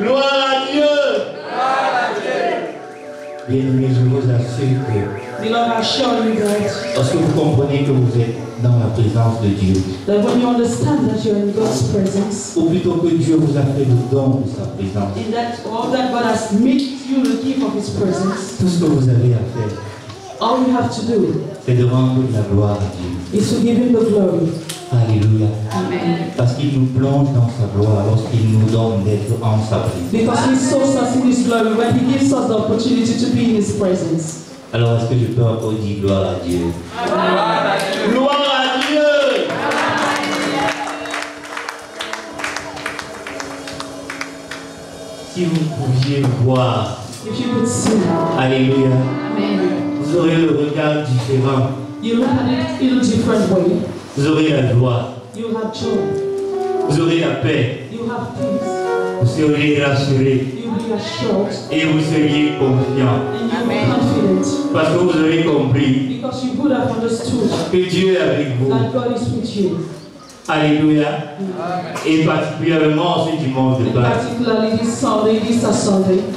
Gloire à Dieu. Bien-aimés, je vous assure que lorsque vous comprenez que vous êtes dans la présence de Dieu, ou plutôt que Dieu vous a fait le don de sa présence, tout ce que vous avez à faire, c'est de rendre la gloire à Dieu. Alléluia. Amen. Parce qu'il nous plonge dans sa gloire lorsqu'il nous donne d'être en sa présence. Alors est-ce que je peux encore dire gloire à Dieu? Gloire à Dieu. Si vous pouviez voir, alléluia, vous aurez le regard différent. Vous aurez la joie. Vous aurez la paix. Vous serez rassurés. Et vous seriez confiants. Parce que vous aurez compris que Dieu est avec vous. Alléluia. Et particulièrement en ce dimanche de Pâques,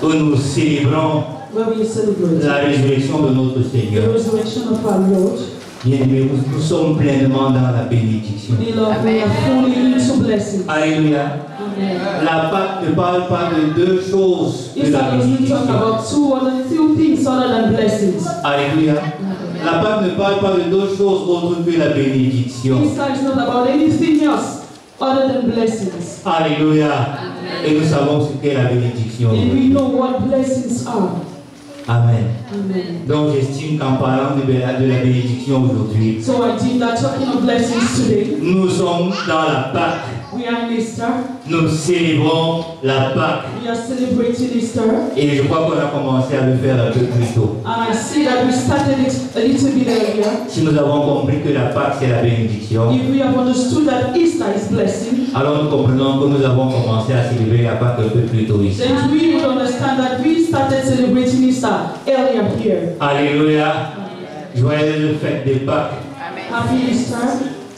où nous célébrons la résurrection de notre Seigneur. Bien-aimés, nous sommes pleinement dans la bénédiction. Alléluia. La Pâque ne parle pas de deux choses que la bénédiction. Alléluia. La Pâque ne parle pas de deux choses autres que la bénédiction. Alléluia. Et nous savons ce qu'est la bénédiction. Amen. Donc j'estime qu'en parlant de la bénédiction aujourd'hui, nous sommes dans la Pâque. Nous célébrons la Pâque. Et je crois qu'on a commencé à le faire un peu plus tôt. Si nous avons compris que la Pâque c'est la bénédiction, alors nous comprenons que nous avons commencé à célébrer la Pâque un peu plus tôt ici. Alléluia. Joyeuse fête des Pâques.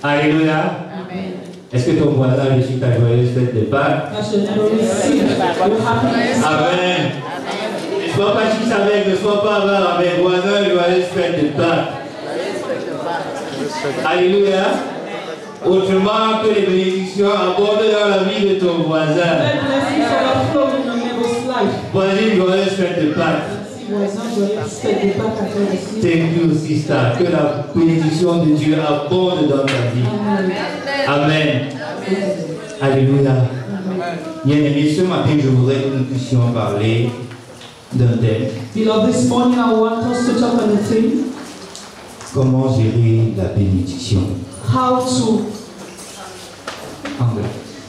Alléluia. Est-ce que ton voisin réussit ta joyeuse fête de Pâques? Amen. Ne sois pas chiche avec, ne sois pas avare avec voisin, joyeuse fête de Pâques. Alléluia. Autrement que les bénédictions abondent dans la vie de ton voisin. Voici joyeuse fête de Pâques. Thank you, sister. Que la bénédiction de Dieu abonde dans ta vie. Amen. Alléluia. Bien-aimés, ce matin, je voudrais que nous puissions parler d'un thème. Comment gérer la bénédiction?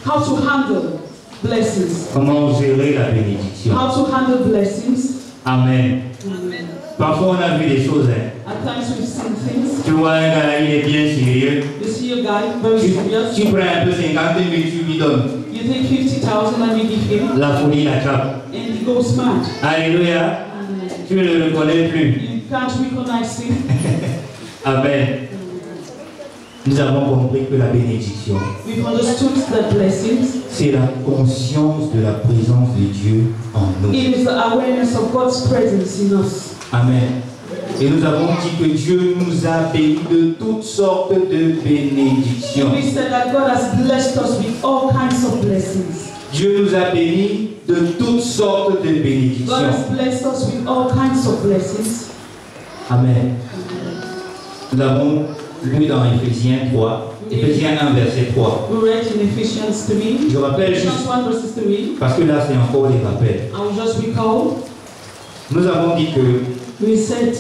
How to handle blessings. Comment gérer la bénédiction? How to handle blessings. Amen. Amen. Parfois on a vu des choses. At times we've seen things. Tu vois un gars, il est bien sérieux. You see a guy very serious. Tu prends un peu 50 000, tu lui donnes. You take 50,000 and you give him. La folie l'attrape. And he goes mad. Alléluia. Amen. Tu ne le reconnais plus. You can't recognize him. Amen. Nous avons compris que la bénédiction, c'est la conscience de la présence de Dieu en nous. It is the awareness of God's presence in us. Amen. Et nous avons dit que Dieu nous a bénis de toutes sortes de bénédictions. We said that God has blessed us with all kinds of blessings. Dieu nous a bénis de toutes sortes de bénédictions. God has blessed us with all kinds of blessings. Amen. Nous avons lu dans Éphésiens 3, Éphésiens 1, verset 3. We read in Ephesians 3. Je rappelle juste, Ephesians 1 verses 3. parce que là c'est encore des rappels. I will just recall. Nous avons dit que We said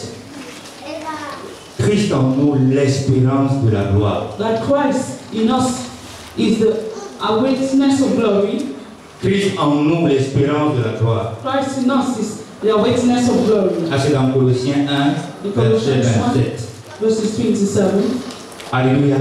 Christ en nous l'espérance de la gloire. that Christ in us is the awakeness of glory. Christ en nous l'espérance de la gloire. Christ in us is the awakeness of glory. Ah, c'est dans Colossiens 1, verset 27. Verses 27. Alléluia.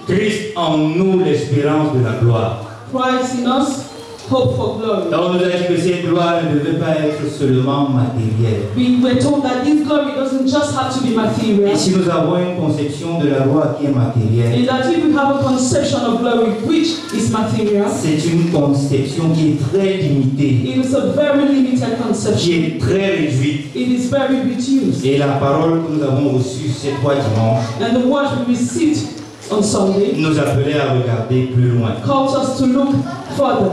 Christ en nous l'espérance de la gloire. Christ in us hope for glory. Alors on nous a dit que cette gloire ne devait pas être seulement matérielle. We were told that this glory doesn't just have to be material. Et si nous avons une conception de la gloire qui est matérielle, And that if we have a conception of glory which is material, c'est une conception qui est très limitée, it is a very limited qui conception. est très réduite. It is very reduced. Et la parole que nous avons reçue ces 3 dimanches And the word we received on Sunday nous appelait à regarder plus loin. calls us to look further.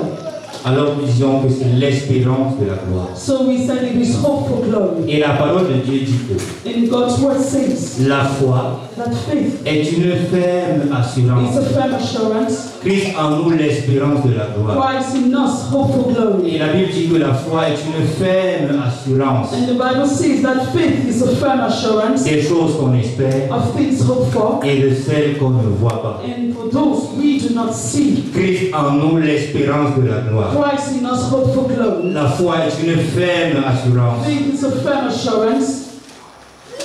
Alors nous disions que c'est l'espérance de la gloire. So we said it is hope for glory. Et la parole de Dieu dit que And God's word says la foi that faith est une ferme is assurance. a firm assurance. Christ en nous l'espérance de la gloire. Christ in us, hope for glory. Et la Bible dit que la foi est une ferme assurance And the Bible says that faith is a firm assurance des choses qu'on espère of things hoped for et de celles qu'on ne voit pas. and for those we do not see. Christ en nous l'espérance de la gloire. Christ in us, hope for glory. La foi est une ferme assurance Faith is a firm assurance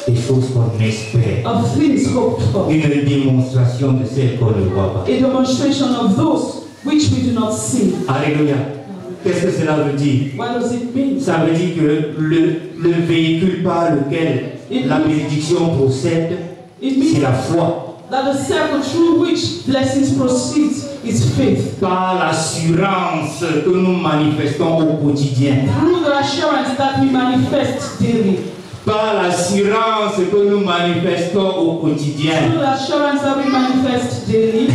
des choses qu'on espère. of things hoped for. Une démonstration de celles qu'on ne voit pas. A demonstration of those which we do not see. Alléluia. Qu'est-ce que cela veut dire? What does it mean? Ça veut dire que le véhicule par lequel la bénédiction procède, It c'est means la foi. that the circle through which blessings proceed is faith. Par l'assurance que nous manifestons au quotidien. Through the assurance that we manifest daily. Par l'assurance que nous manifestons au quotidien. Through the assurance that we manifest daily.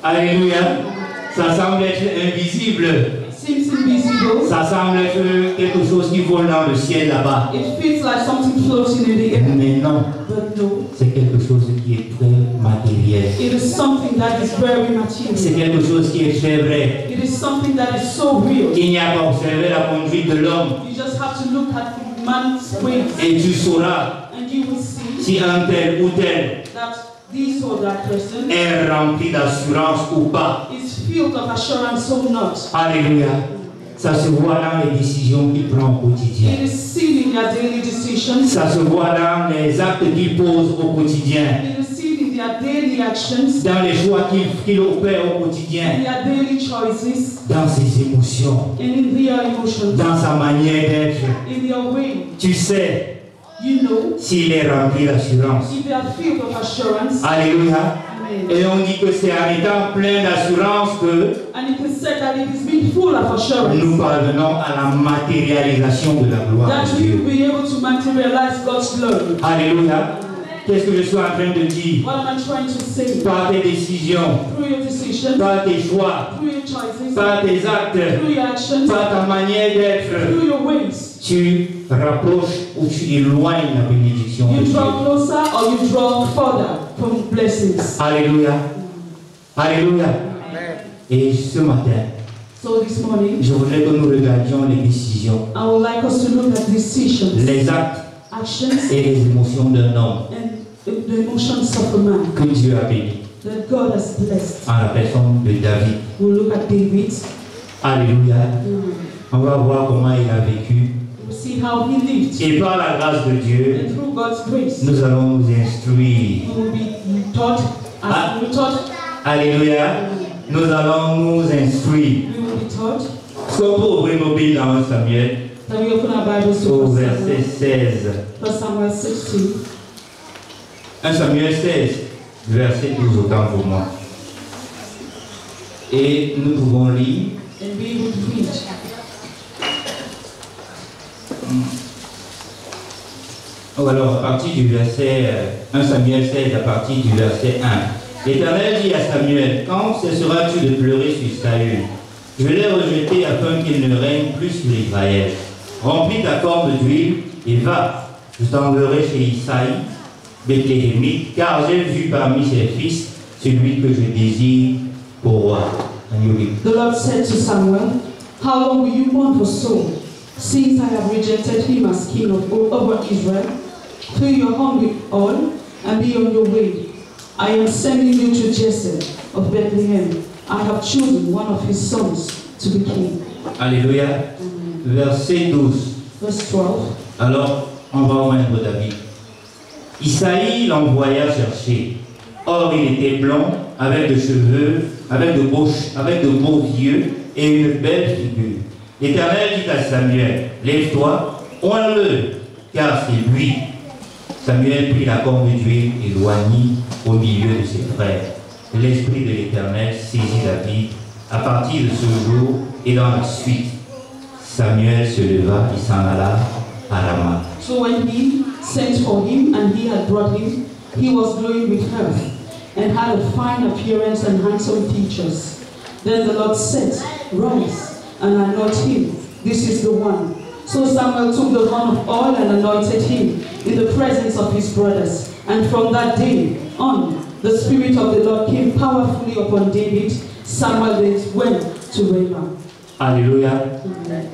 Alléluia. Ça semble être invisible. Seems invisible. Ça semble être quelque chose qui vole dans le ciel là-bas. It feels like something floating in the air. Mais non, But no. c'est quelque chose qui est très matériel. It is something that is very C'est material. quelque chose qui est très vrai. It is something that is so real. Il n'y a pas observé la conduite de l'homme You just have to look at man's ways et tu sauras and you will see si un tel ou tel that this or that person est rempli d'assurance ou pas. is filled of assurance or not. Alléluia. Ça se voit dans les décisions qu'il prend au quotidien. It is seen in their daily decisions. Ça se voit dans les actes qu'il pose au quotidien. It is seen in their daily actions, Dans les choix qu'il opère au in quotidien. their daily choices, Dans ses émotions. and in their emotions, Dans sa manière d'être. in their way. Tu sais You know, s'il est rempli d'assurance. if they are filled of assurance, Alléluia. amen. Et on dit que c'est en étant plein d'assurance que And it is said that it is being full of assurance nous parvenons à la matérialisation de la gloire that de we Dieu. will be able to materialize God's glory. Alléluia. Qu'est-ce que je suis en train de dire? What am I trying to say? Par tes décisions, Through your decisions, par tes choix, through your choices, par tes actes, through your actions, par ta manière d'être, through your ways, tu rapproches ou tu éloignes la bénédiction de you Dieu. draw closer or you draw further from blessings. Alléluia. Alléluia. Et ce matin, So this morning, je voudrais que nous regardions les décisions, I would like us to look at decisions, les actes actions, et les émotions d'un homme and the emotions of a man que Dieu a béni that God has blessed. en la personne de David. We'll look at David. Alléluia. On va voir comment il a vécu. We'll see how he lived. Et par la grâce de Dieu, And through God's grace, nous allons nous instruire. we will be taught, as we were taught, Alléluia. Nous allons nous instruire. we will be taught. Est-ce qu'on peut ouvrir nos Bibles dans 1 Samuel That we open our Bibles to au 1 verset 16. Samuel 16. 1 Samuel 16, verset 12, autant pour moi. Et nous pouvons lire. And we would read. Alors, à partir du verset 1 Samuel 16, à partir du verset 1. L'Éternel dit à Samuel, quand cesseras-tu de pleurer sur Saül? Je l'ai rejeté afin qu'il ne règne plus sur Israël. Remplis ta corde d'huile et va. Je t'enverrai chez Isaïe, Bethléemite, car j'ai vu parmi ses fils celui que je désire pour roi. The Lord said to Samuel, how long will you mourn for Saul, since I have rejected him as king over Israel? Fill your horn with oil and be on your way. I am sending you to Jesse of Bethlehem. I have chosen one of his sons to be king. Alléluia. Verset 12. Verse 12. Alors, on va joindre David. Isaïe l'envoya chercher. Or, il était blond, avec de cheveux, avec de beaux yeux et une belle figure. L'Éternel dit à Samuel, lève-toi, honore-le, car c'est lui. Samuel prit la corne d'huile et l'oignit au milieu de ses frères. L'Esprit de l'Éternel saisit David. À partir de ce jour et dans la suite, Samuel se leva et s'en alla à Rama. So when he sent for him and he had brought him, he was glowing with health and had a fine appearance and handsome features. Then the Lord said, rise and anoint him. This is the one. So Samuel took the horn of oil and anointed him in the presence of his brothers. And from that day on, the Spirit of the Lord came powerfully upon David. Samuel then went to Ramah. Alléluia. Amen.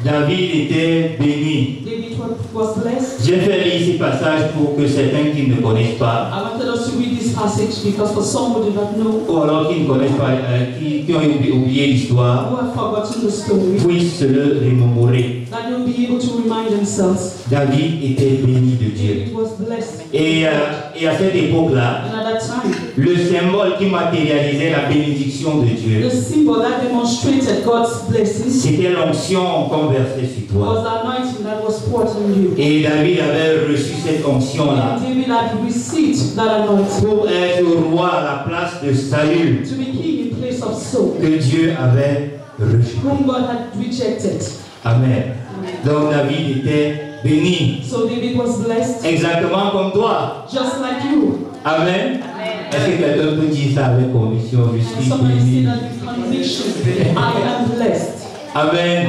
David était béni. David was blessed. J'ai fait lire ces passages pour que certains qui ne connaissent pas, I wanted us to read this passage because for some who do not know, ou alors qui ne connaissent pas, qui ont oublié l'histoire, who have forgotten the story, puissent se le remémorer. that they'll be able to remind themselves. David était béni de Dieu. David was blessed. Et à cette époque-là, And at that time, le symbole qui matérialisait la bénédiction de Dieu, the symbol that demonstrated God's blessings c'était l'onction qu'on versait sur toi. was the anointing that was poured on you. Et David avait reçu cette onction-là And David had received that anointing pour être roi à la place de Saül, to be king in place of Saul, que Dieu avait rejeté. whom God had rejected. Amen. Donc David était béni, So David was blessed, exactement comme toi. just like you. Amen. Est-ce que quelqu'un peut dire ça avec conviction? Je And suis somebody béni. say that with conviction, I am blessed. Amen.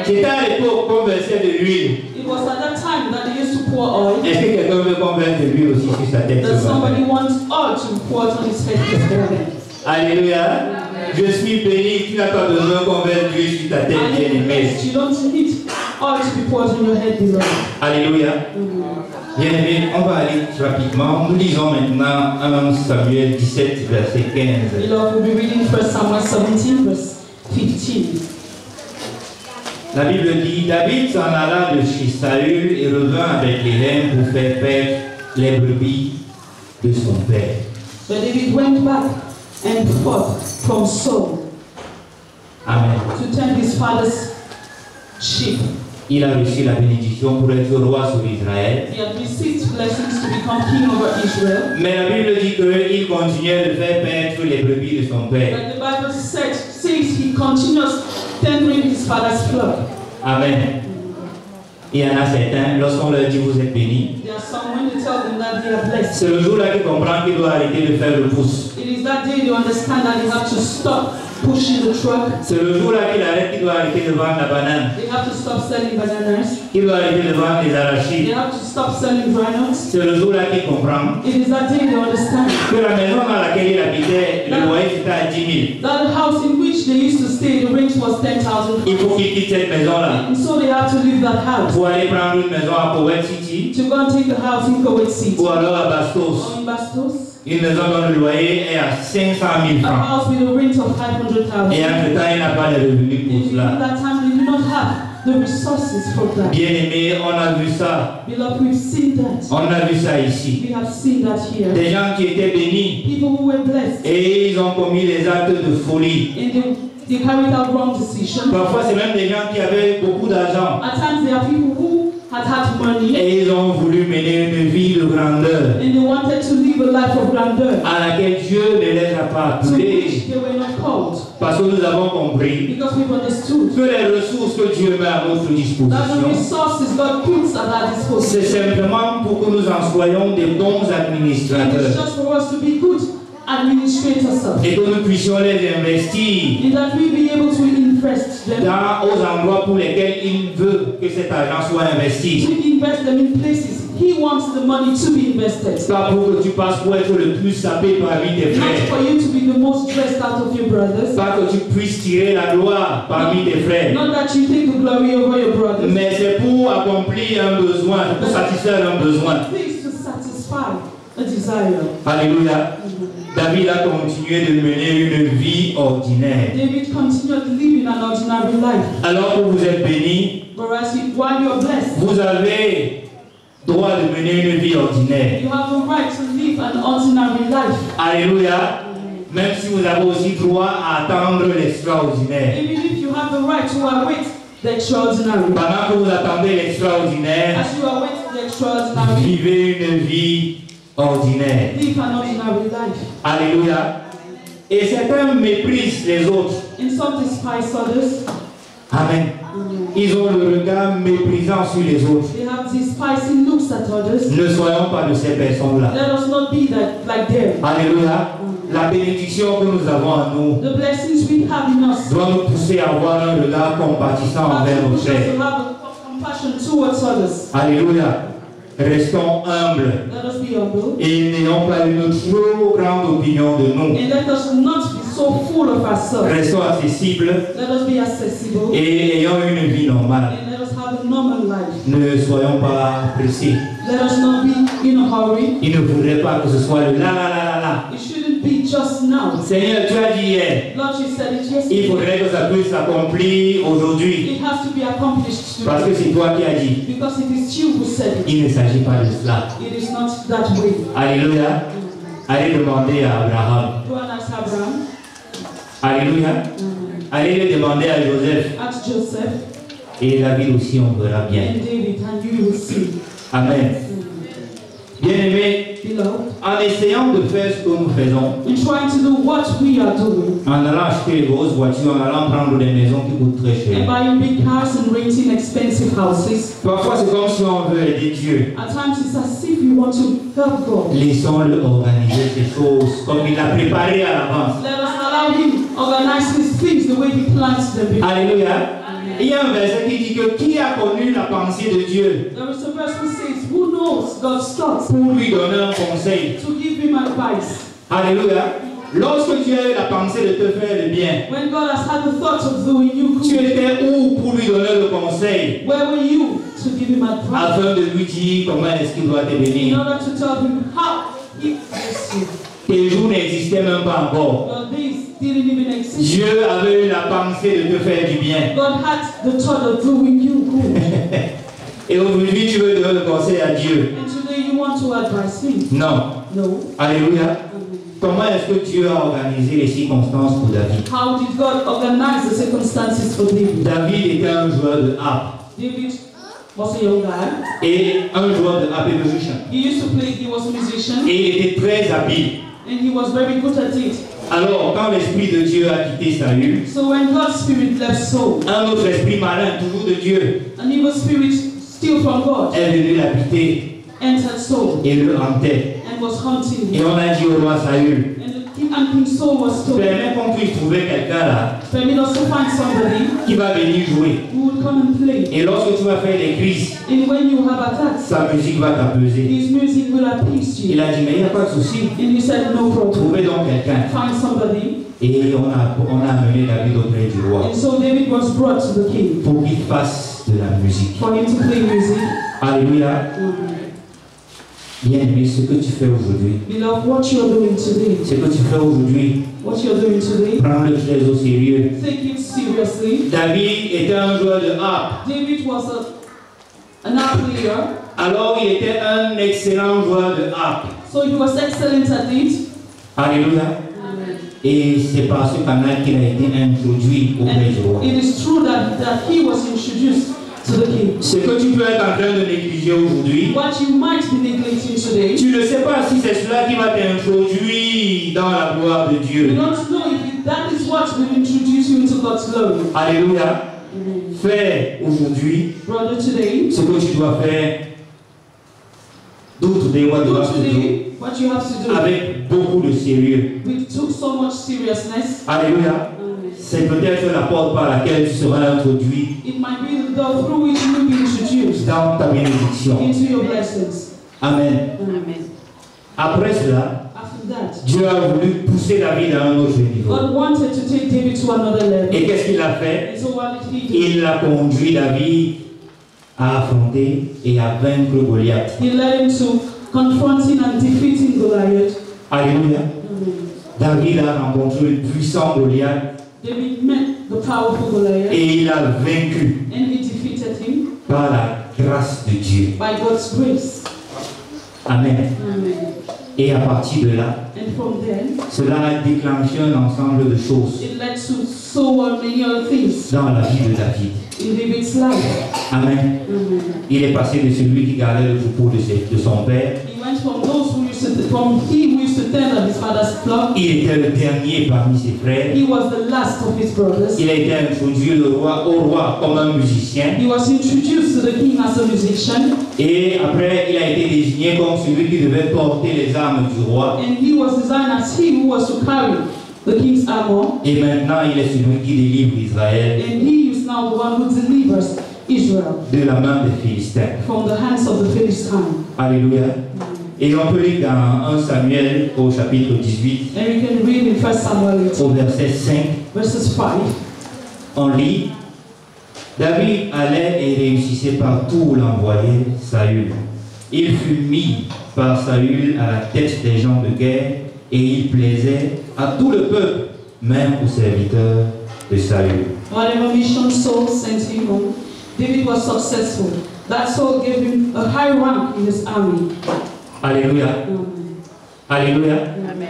C'était à l'époque qu'on versait de l'huile. It was at that time that they used to pour oil. Est-ce que quelqu'un veut qu'on verse de l'huile aussi sur sa tête That ce somebody matin? wants oil to be poured on his head this morning. Alléluia. Je suis béni. Tu n'as pas besoin qu'on verse de l'huile sur ta tête, I am bien-aimé. blessed. You don't need oil to be poured on your head, beloved. Alléluia. Bien-aimé, on va aller rapidement. Nous lisons maintenant 1 Samuel 17, verset 15. Beloved, we'll be reading 1 Samuel 17, verse 15. La Bible dit, David s'en alla de chez Saül et revint avec les reins pour faire paître les brebis de son père. But David went back and forth from Saul Amen. to tend his father's sheep. Il a reçu la bénédiction pour être roi sur Israël. He had received blessings to become king over Israel. Mais la Bible dit qu'il continuait de faire paître les brebis de son père. But the Bible says he continues tendering his father's flock. Amen. Il y en a certains, lorsqu'on leur dit vous êtes bénis, There are some when you tell them that they are blessed. c'est le jour-là qu'ils comprennent qu'il doit arrêter de faire le pouce. It is that day you understand that you have to stop pushing the truck. C'est le jour-là qu'il arrête qu'il doit arrêter de vendre la banane, They have to stop selling bananas. qu'il doit arrêter de vendre les They arachides. have to stop selling granules. C'est le jour-là qu'il comprend It is that day they understand que la maison dans laquelle il habitait, le loyer c'était à 10 000. that the house in which they used to stay, the rent was 10,000. Il faut qu'il quitte cette maison-là And so they have to leave that house pour aller prendre une maison à Powell City to go and take the house in Kuwait City ou alors à Bastos. or in Bastos. Une maison dont le loyer est à 500 000 A francs. house with a rent of 500,000. Et entre-temps, il n'a pas de revenus pour In cela. that time, they do not have the resources for that. Bien aimé, on a vu ça. Beloved, we've seen that. On a vu ça ici. We have seen that here. Des gens qui étaient bénis People who were blessed et ils ont commis des actes de folie. and they carried out wrong decisions. Parfois, c'est même des gens qui avaient beaucoup d'argent At times, there are people who had money et ils ont voulu mener une vie de grandeur and they wanted to live a life of grandeur à laquelle Dieu ne les a pas to which appelés. they were not called. Parce que nous avons compris Because we've understood que les ressources que Dieu met à notre that the disposition, resources God puts at our c'est disposition. simplement pour que nous en soyons des bons It is administrateurs just for us to be good administrators of et que nous puissions les investir and that we be able to invest them, aux endroits pour lesquels il veut que cet argent soit investi. to invest them in places He wants the money to be invested. Pas pour que tu passes pour être le plus sapé parmi tes Not frères. for you to be the most dressed out of your brothers. Pas que tu puisses tirer la gloire parmi tes frères. Not that you take the glory over your brothers. Mais c'est pour accomplir un besoin, pour satisfaire un besoin. Please to satisfy a desire. Alléluia. David a continué de mener une vie ordinaire. David continued living an ordinary life. Alors que vous êtes bénis, Whereas while you are blessed, vous avez droit de mener une vie ordinaire. you have the right to live an ordinary life. Alléluia. Même si vous avez aussi droit à attendre l'extraordinaire. Even if you have the right to await the extraordinary. Pendant que vous attendez l'extraordinaire, As you await the extraordinary, vivez une vie ordinaire. live an ordinary life. Alléluia. Et certains méprisent les autres. And some despise others. Amen. Ils ont le regard méprisant sur les autres. They have despising looks at others. Ne soyons pas de ces personnes-là. Let us not be like them. Alléluia. La bénédiction que nous avons en nous The blessings we have in us doit nous pousser à avoir un regard compatissant envers nos push us to frères. have compassion towards others. Alléluia. Restons humbles Let us be humble. et n'ayons pas une trop grande opinion de nous. And let us not be so full of ourselves. Restons accessibles Let us be accessible. et ayons une vie normale. And let us have a normal life. Ne soyons pas pressés. Let us not be in a hurry. Il ne voudrait pas que ce soit le là, là, là, là, là. It shouldn't be just now. Seigneur, tu as dit hier, Lord, you said it il yesterday. faudrait que ça puisse s'accomplir aujourd'hui. It has to be accomplished Parce que today. c'est toi qui as dit. Because it is you who said it. Il ne s'agit pas de cela. It is not that way. Alléluia. Allez demander à Abraham. Go and ask Abraham. Alléluia. Allez le demander à Joseph. Ask Joseph. Et David aussi, on verra bien. And David, and you will see. Amen. Bien-aimés, Beloved, en essayant de faire ce que nous faisons, in trying to do what we are doing, en allant acheter des grosses voitures, en allant prendre des maisons qui coûtent très and cher. buying big cars and renting expensive houses, Parfois, c'est comme si on veut aider Dieu. at times it's as if you want to help God. Laissons-le organiser ces choses comme il l'a préparé à l'avance. Let us allow Him organize His things the way He plans them before. Alléluia. Il y a un verset qui dit que qui a connu la pensée de Dieu There is a verse which says, who knows God's thoughts pour lui donner un conseil? to give Him advice. Alléluia. Lorsque tu as eu la pensée de te faire le bien, When God has had the thought of doing you tu good, étais où pour lui donner le conseil where were you to give Him advice? afin de lui dire comment est-ce qu'il doit te In bénir? order to tell Him how He bless you. Tes jours n'existaient même pas encore. Well, these didn't even exist. Dieu avait eu la pensée de te faire du bien. God had the thought of doing you good. Et aujourd'hui, tu veux donner le conseil à Dieu. And today you want to advise Him. Non. No. Alléluia. Comment est-ce que Dieu a organisé les circonstances pour David? How did God organize the circumstances for David? David était un joueur de harpe. David was a young guy. Et un joueur de harpe et de musicien. He used to play, he was a musician, Et il était très habile. and he was very good at it. Alors, quand l'Esprit de Dieu a quitté Saül, So when God's spirit left Saul, un autre esprit malin, toujours de Dieu, an evil spirit still from God est venu l'habiter entered Saul et le hantait. and was hunting Et him. on a dit au roi Saül, And King Saul was told, permets qu'on puisse trouver quelqu'un là permit us to find somebody qui va venir jouer. who would come and play. Et lorsque tu vas faire des crises, And when you have attacks, sa musique va t'apaiser. his music will appease Il you. a dit, mais il n'y a pas de souci. And he said, no problem. Trouvez donc quelqu'un. Find somebody. Et on a amené David auprès du roi And so David was brought to the king pour qu'il fasse de la musique. for him to play music. Alléluia. Bien aimé, ce que tu fais aujourd'hui, Beloved, what you're doing today, ce que tu fais aujourd'hui, what you're doing today, prends-le très au sérieux. take it seriously. David était un joueur de harpe. David was an harp player, Alors il était un excellent joueur de harpe. so he was excellent at it. Alléluia. Et c'est par ce canal qu'il a été introduit auprès du roi. And it is true that he was introduced to the king. Ce que tu peux être en train de négliger aujourd'hui, What you might be neglecting today, tu ne sais pas si c'est cela qui va t'introduire dans la gloire de you Dieu. don't know if that is what will introduce you into God's glory. Alléluia. Fais aujourd'hui Brother, today, ce que tu dois faire. Do today what you do have to do. today what you have to do Avec beaucoup de sérieux. with so much seriousness. Alléluia. C'est peut-être la porte par laquelle tu seras introduit It might be the door through which you will be introduced dans ta bénédiction. into your blessings. Amen. Amen. Après cela, After that, Dieu a voulu pousser David à un autre niveau. God wanted to take David to another level. Et qu'est-ce qu'il a fait? And so what did he do? Il a conduit David à affronter et à vaincre Goliath. He led him to confronting and defeating Goliath. Alléluia. Amen. David a rencontré le puissant Goliath David met the powerful Goliath et il a vaincu and he defeated him par la grâce de Dieu. by God's grace. Amen. Amen. Et à partir de là, And And from then, cela a déclenché un ensemble de choses it led to so many other things dans la vie de David. in David's life. Amen. Amen. Il est passé de celui qui gardait le troupeau de son père. He went from those who used to, from he who used to tend his father's flock. Il était le dernier parmi ses frères. He was the last of his brothers. Il a été introduit au roi comme un musicien. He was introduced to the king as a musician. Et après, il a été désigné comme celui qui devait porter les armes du roi. And he was designed as he who was to carry the king's armor. Et maintenant, il est celui qui délivre Israël And he is now the one who delivers Israel de la main des Philistins. from the hands of the Philistines. Alléluia. Et on peut lire dans 1 Samuel au chapitre 18, And we can read in 1 Samuel 18, au verset 5, verses 5. on lit: David allait et réussissait partout où l'envoyait Saül. Il fut mis par Saül à la tête des gens de guerre et il plaisait à tout le peuple, même aux serviteurs de Saül. Whatever mission Saul sent him on, David was successful. That Saul gave him a high rank in his army. Alléluia. Alléluia. Amen.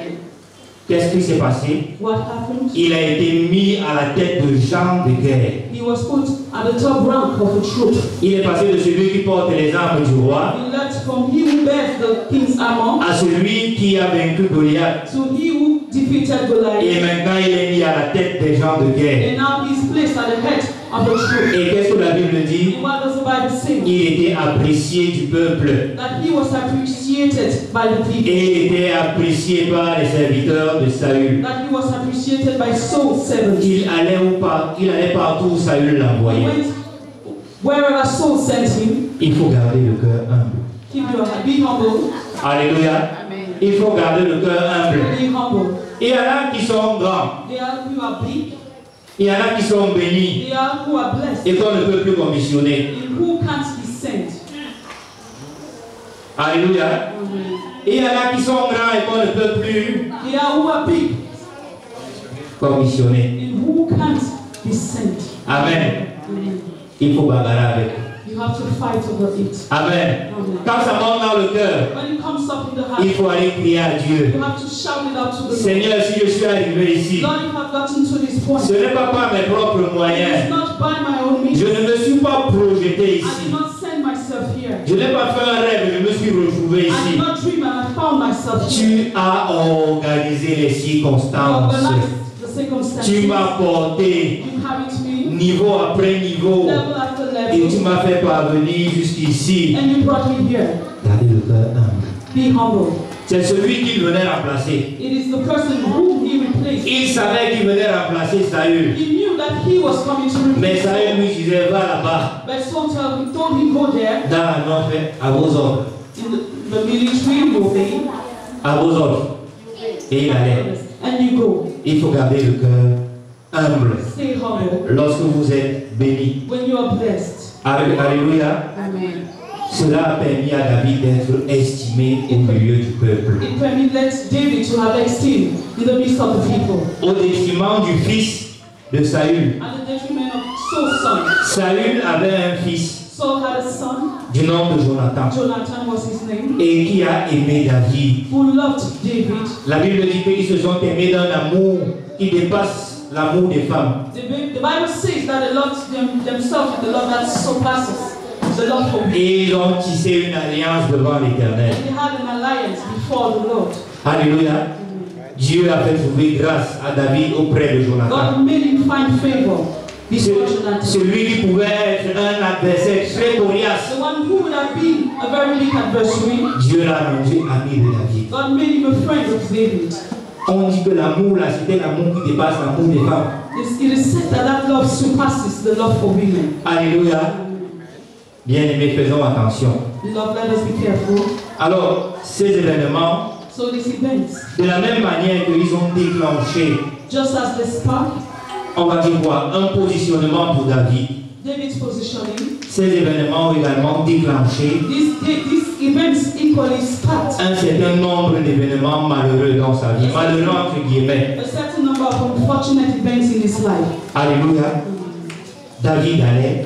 Qu'est-ce qui s'est passé? What happened? Il a été mis à la tête de gens de guerre. He was put at the top rank of the troop. Il est passé de celui qui porte les armes du roi He left from he who bears the king's armor à celui qui a vaincu Goliath. to he who defeated Et Goliath. maintenant, il est mis à la tête des gens de guerre. And now he's placed at the head of the troop. Et qu'est-ce que la Bible dit? And what does the Bible say? Il était apprécié du peuple. That he was appreciated by the people. Et il était apprécié par les serviteurs de Saül. That he was appreciated by Saul's servants. Il allait partout où Saül He l'envoyait. went wherever Saul sent him. Il faut garder le cœur humble. Keep your be humble. Alléluia. Il faut garder le cœur humble. Be humble. Il y en a qui sont grands. They are who are big. Il y en a qui sont bénis They are who are blessed. et qu'on ne peut plus commissionner. And who can't be sent. Alléluia. Et il y en a qui sont grands et qu'on ne peut plus They are who are big. commissionner. And who can't be sent. Amen. Amen. Il faut bagarrer avec. You have to fight over it. Amen. Amen. Quand ça monte dans le cœur, When it comes up in the il heart, faut aller crier à Dieu. you have to shout it out to the Lord. Seigneur, si je suis arrivé ici, Lord, if I've gotten to this point, ce n'est pas par mes propres it's moyens. not by my own means. Je ne me suis pas projeté I did ici. not send myself here. Je n'ai pas fait un rêve, je me suis retrouvé I did ici. not dream and I found myself here. Tu as organisé les You circonstances. organized the circumstances. Tu m'as porté You carried me niveau après niveau. level after Et tu level. m'as fait parvenir jusqu'ici. And you brought me here. Gardez le cœur humble. Be humble. C'est celui qui venait remplacer. It is the person whom he replaced. Il savait qu'il venait remplacer Saül. He knew that he was coming to Mais replace Saül Saul. lui disait, va là-bas. But Saul told him, go there. Dans la main, fait à vos ordres. In the military, you obey. À vos ordres. Et il allait. And you go. Il faut garder le cœur humble. Stay humble. Lorsque vous êtes béni. When you are blessed. Alléluia. Amen. Cela a permis à David d'être estimé au milieu du peuple. It permitted David to have esteem in the midst of the people. Au détriment du fils de Saül. At the detriment of Saul's son. Saül avait un fils Saul had a son. du nom de Jonathan Jonathan was his name. et qui a aimé David. Who loved David. La Bible dit qu'ils se sont aimés d'un amour qui dépasse l'amour des femmes. The Bible says that they loved themselves with the love that surpasses the love for me. Et ils ont tissé une alliance devant l'Éternel. They had an alliance before the Lord. Alléluia. Dieu a fait trouver grâce à David auprès de Jonathan. God made him find favor before Jonathan. Celui qui pouvait être un adversaire très coriace. The one who would have been a very big adversary. Dieu l'a rendu ami de David. God made him a friend of David. On dit que l'amour là, c'était l'amour qui dépasse l'amour des femmes. It is said that love surpasses the love for women. Alléluia. Bien-aimés, faisons attention. Love, let us be careful. Alors, ces événements, So these events, de la même manière qu'ils ont déclenché, just as the spark, on va dire quoi, un positionnement pour David. David's positioning, Ces événements ont également déclenché these events equally sparked un certain nombre d'événements malheureux dans sa vie. Malheureux entre guillemets. a certain number of unfortunate events in his life. Alléluia. David allait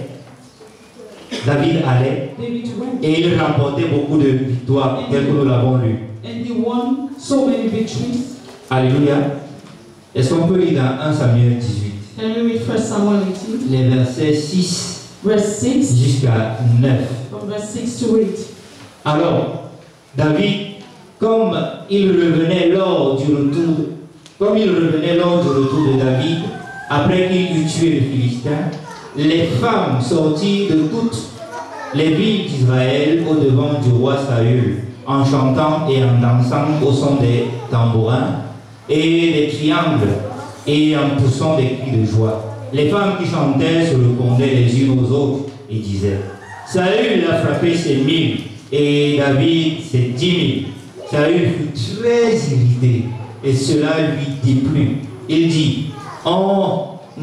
David allait David went. et il remportait beaucoup de victoires, telles que nous l'avons lu. And he won so many victories. Alléluia. Est-ce qu'on peut lire dans 1 Samuel 18, Can we read 1 Samuel 18, les versets 6 verse 6, jusqu'à 9. from verse 6 to 8. Alors, David, comme il revenait lors du retour de David, après qu'il eut tué le Philistin, les femmes sortirent de toutes les villes d'Israël au devant du roi Saül, en chantant et en dansant au son des tambourins et des triangles et en poussant des cris de joie. Les femmes qui chantaient se répondaient les unes aux autres et disaient: Saül a frappé ses 1000 et David ses 10 000. Saül fut très irrité et cela lui déplut. Il dit: on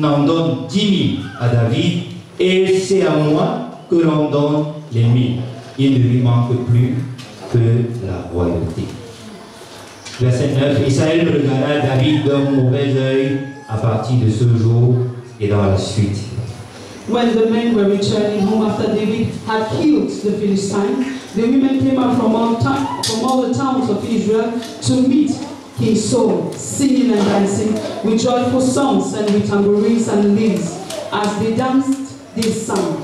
en donne 10 000 à David et c'est à moi que l'on donne les 1000. Il ne lui manque plus que la royauté. Verset 9. Et Saül regarda David d'un mauvais œil à partir de ce jour et dans la suite. When the men were returning home after David had killed the Philistine, the women came out from all the towns of Israel to meet King Saul, singing and dancing with joyful songs and with tambourines and lyres. As they danced, they sang.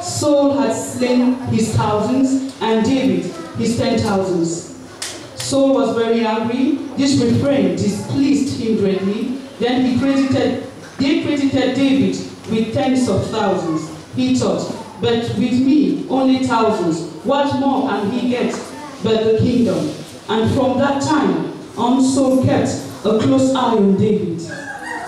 Saul had slain his thousands and David his 10,000s. Saul was very angry. This refrain displeased him greatly. Then they credited David with tens of thousands. He thought, but with me only thousands. What more can he get but the kingdom? And from that time on, Saul kept a close eye on David.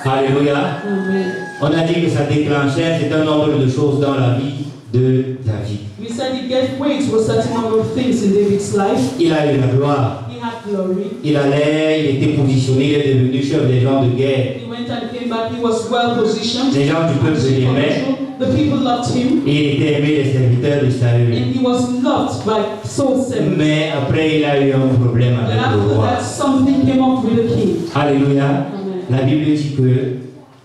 Alléluia. Amen. On a dit que ça déclenchait, c'est un nombre de choses dans la vie de David. We said it gave way to a certain number of things in David's life. Il a eu la gloire. He had glory. Il était positionné, il est devenu chef des gens de guerre. He went and came back. He was well positioned. Les gens du peuple l'aimaient. The people loved him. Et il était aimé des serviteurs de Saül. And he was loved by Saul's servants. Mais après, il a eu un problème And avec le after roi. that, something came up with the king. Alléluia. Amen. La Bible dit que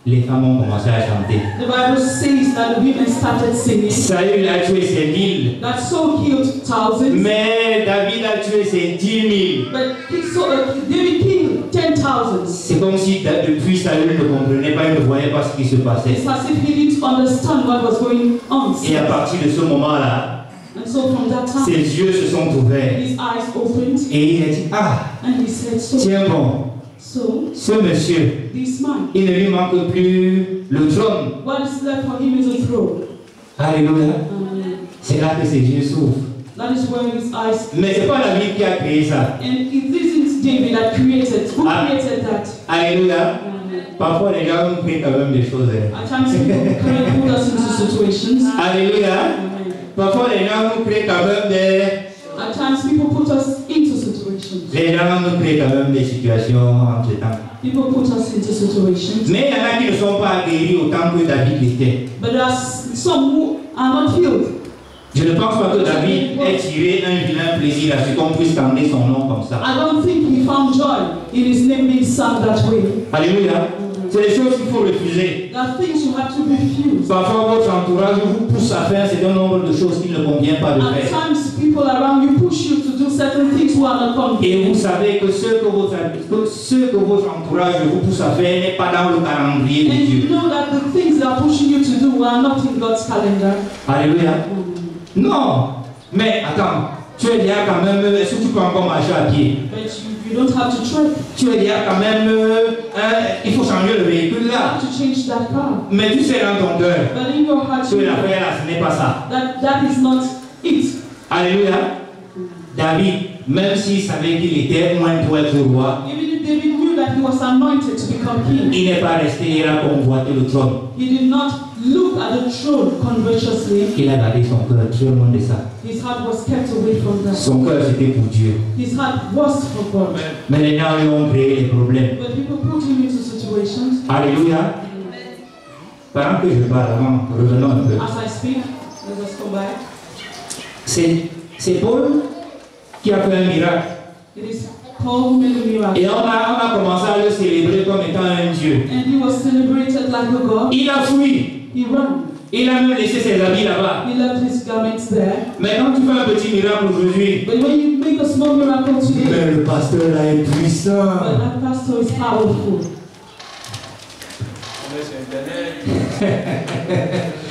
les femmes ont commencé à chanter. The Bible says that the women started singing. Saül a tué ses 1000. That Saul killed thousands. Mais David a tué ses 10 000. But David killed 10,000. C'est comme si depuis Saül ne comprenait pas, il ne voyait pas ce qui se passait. It's as if he didn't understand what was going on. Et à partir de ce moment-là, And so from that time, ses yeux se sont ouverts. his eyes opened. Et il a dit: ah, And he said, tiens bon, so ce monsieur, this man, il ne lui manque plus le trône. what is left for him is a throne. Alléluia. Amen. C'est là que ses yeux s'ouvrent. That is where his eyes. Mais ce n'est pas la Bible qui a créé ça. And it isn't David that created. Who created that? Alléluia. Amen. Parfois les gens nous créent quand même des choses. At times people put us into situations. Alléluia. Amen. Parfois les gens nous créent quand même des... At times people put us into situations. Les gens nous créent quand même des situations entre temps. People put us into situations. Mais il y en a qui ne sont pas guéris autant que David l'était. But there are some who are not healed. Je ne pense pas que David ait tiré un vilain plaisir à ce qu'on puisse scander son nom comme ça. I don't think he found joy in his name being sung that way. Alléluia. C'est des choses qu'il faut refuser. There are things you have to refuse. Parfois votre entourage vous pousse à faire un nombre de choses qu'il ne convient pas de At faire. times people around you push you to do certain things who are not Et vous convenient. savez que ce que votre entourage vous pousse à faire n'est pas dans le calendrier de And Dieu. you know that the things they are pushing you to do are not in God's calendar. Alléluia. Non. Mais attends, tu es déjà quand même... Est-ce que tu peux encore marcher à pied? But you don't have to try. Tu es déjà quand même... il faut changer le véhicule You là. have to change that car. Mais tu sais dans ton cœur But in your heart, que you know l'affaire là, ce n'est pas ça. that is not it. Alléluia. David, même s'il savait qu'il était moins pour être roi, Even if David knew that he was anointed to become king, il n'est pas resté, il a convoité le trône. he did not look at the throne covetously. Il a gardé son cœur très loin de ça. His heart was kept away from that. Son cœur c'était pour Dieu. His heart was for God. Mais les gens lui ont créé des problèmes. But people put him into situations. Alléluia. Pendant que je parle, avant, revenons un peu. As I speak, let us come back. C'est Paul qui a fait un miracle. It is Paul who made a miracle. Et on a commencé à le célébrer comme étant un Dieu. And he was celebrated like a God. Il a fui. He ran. Il a même laissé ses habits là-bas. He left his garments there. Mais quand tu fais un petit miracle aujourd'hui, But when you make a small miracle today, mais le pasteur là est puissant. but that pastor is powerful.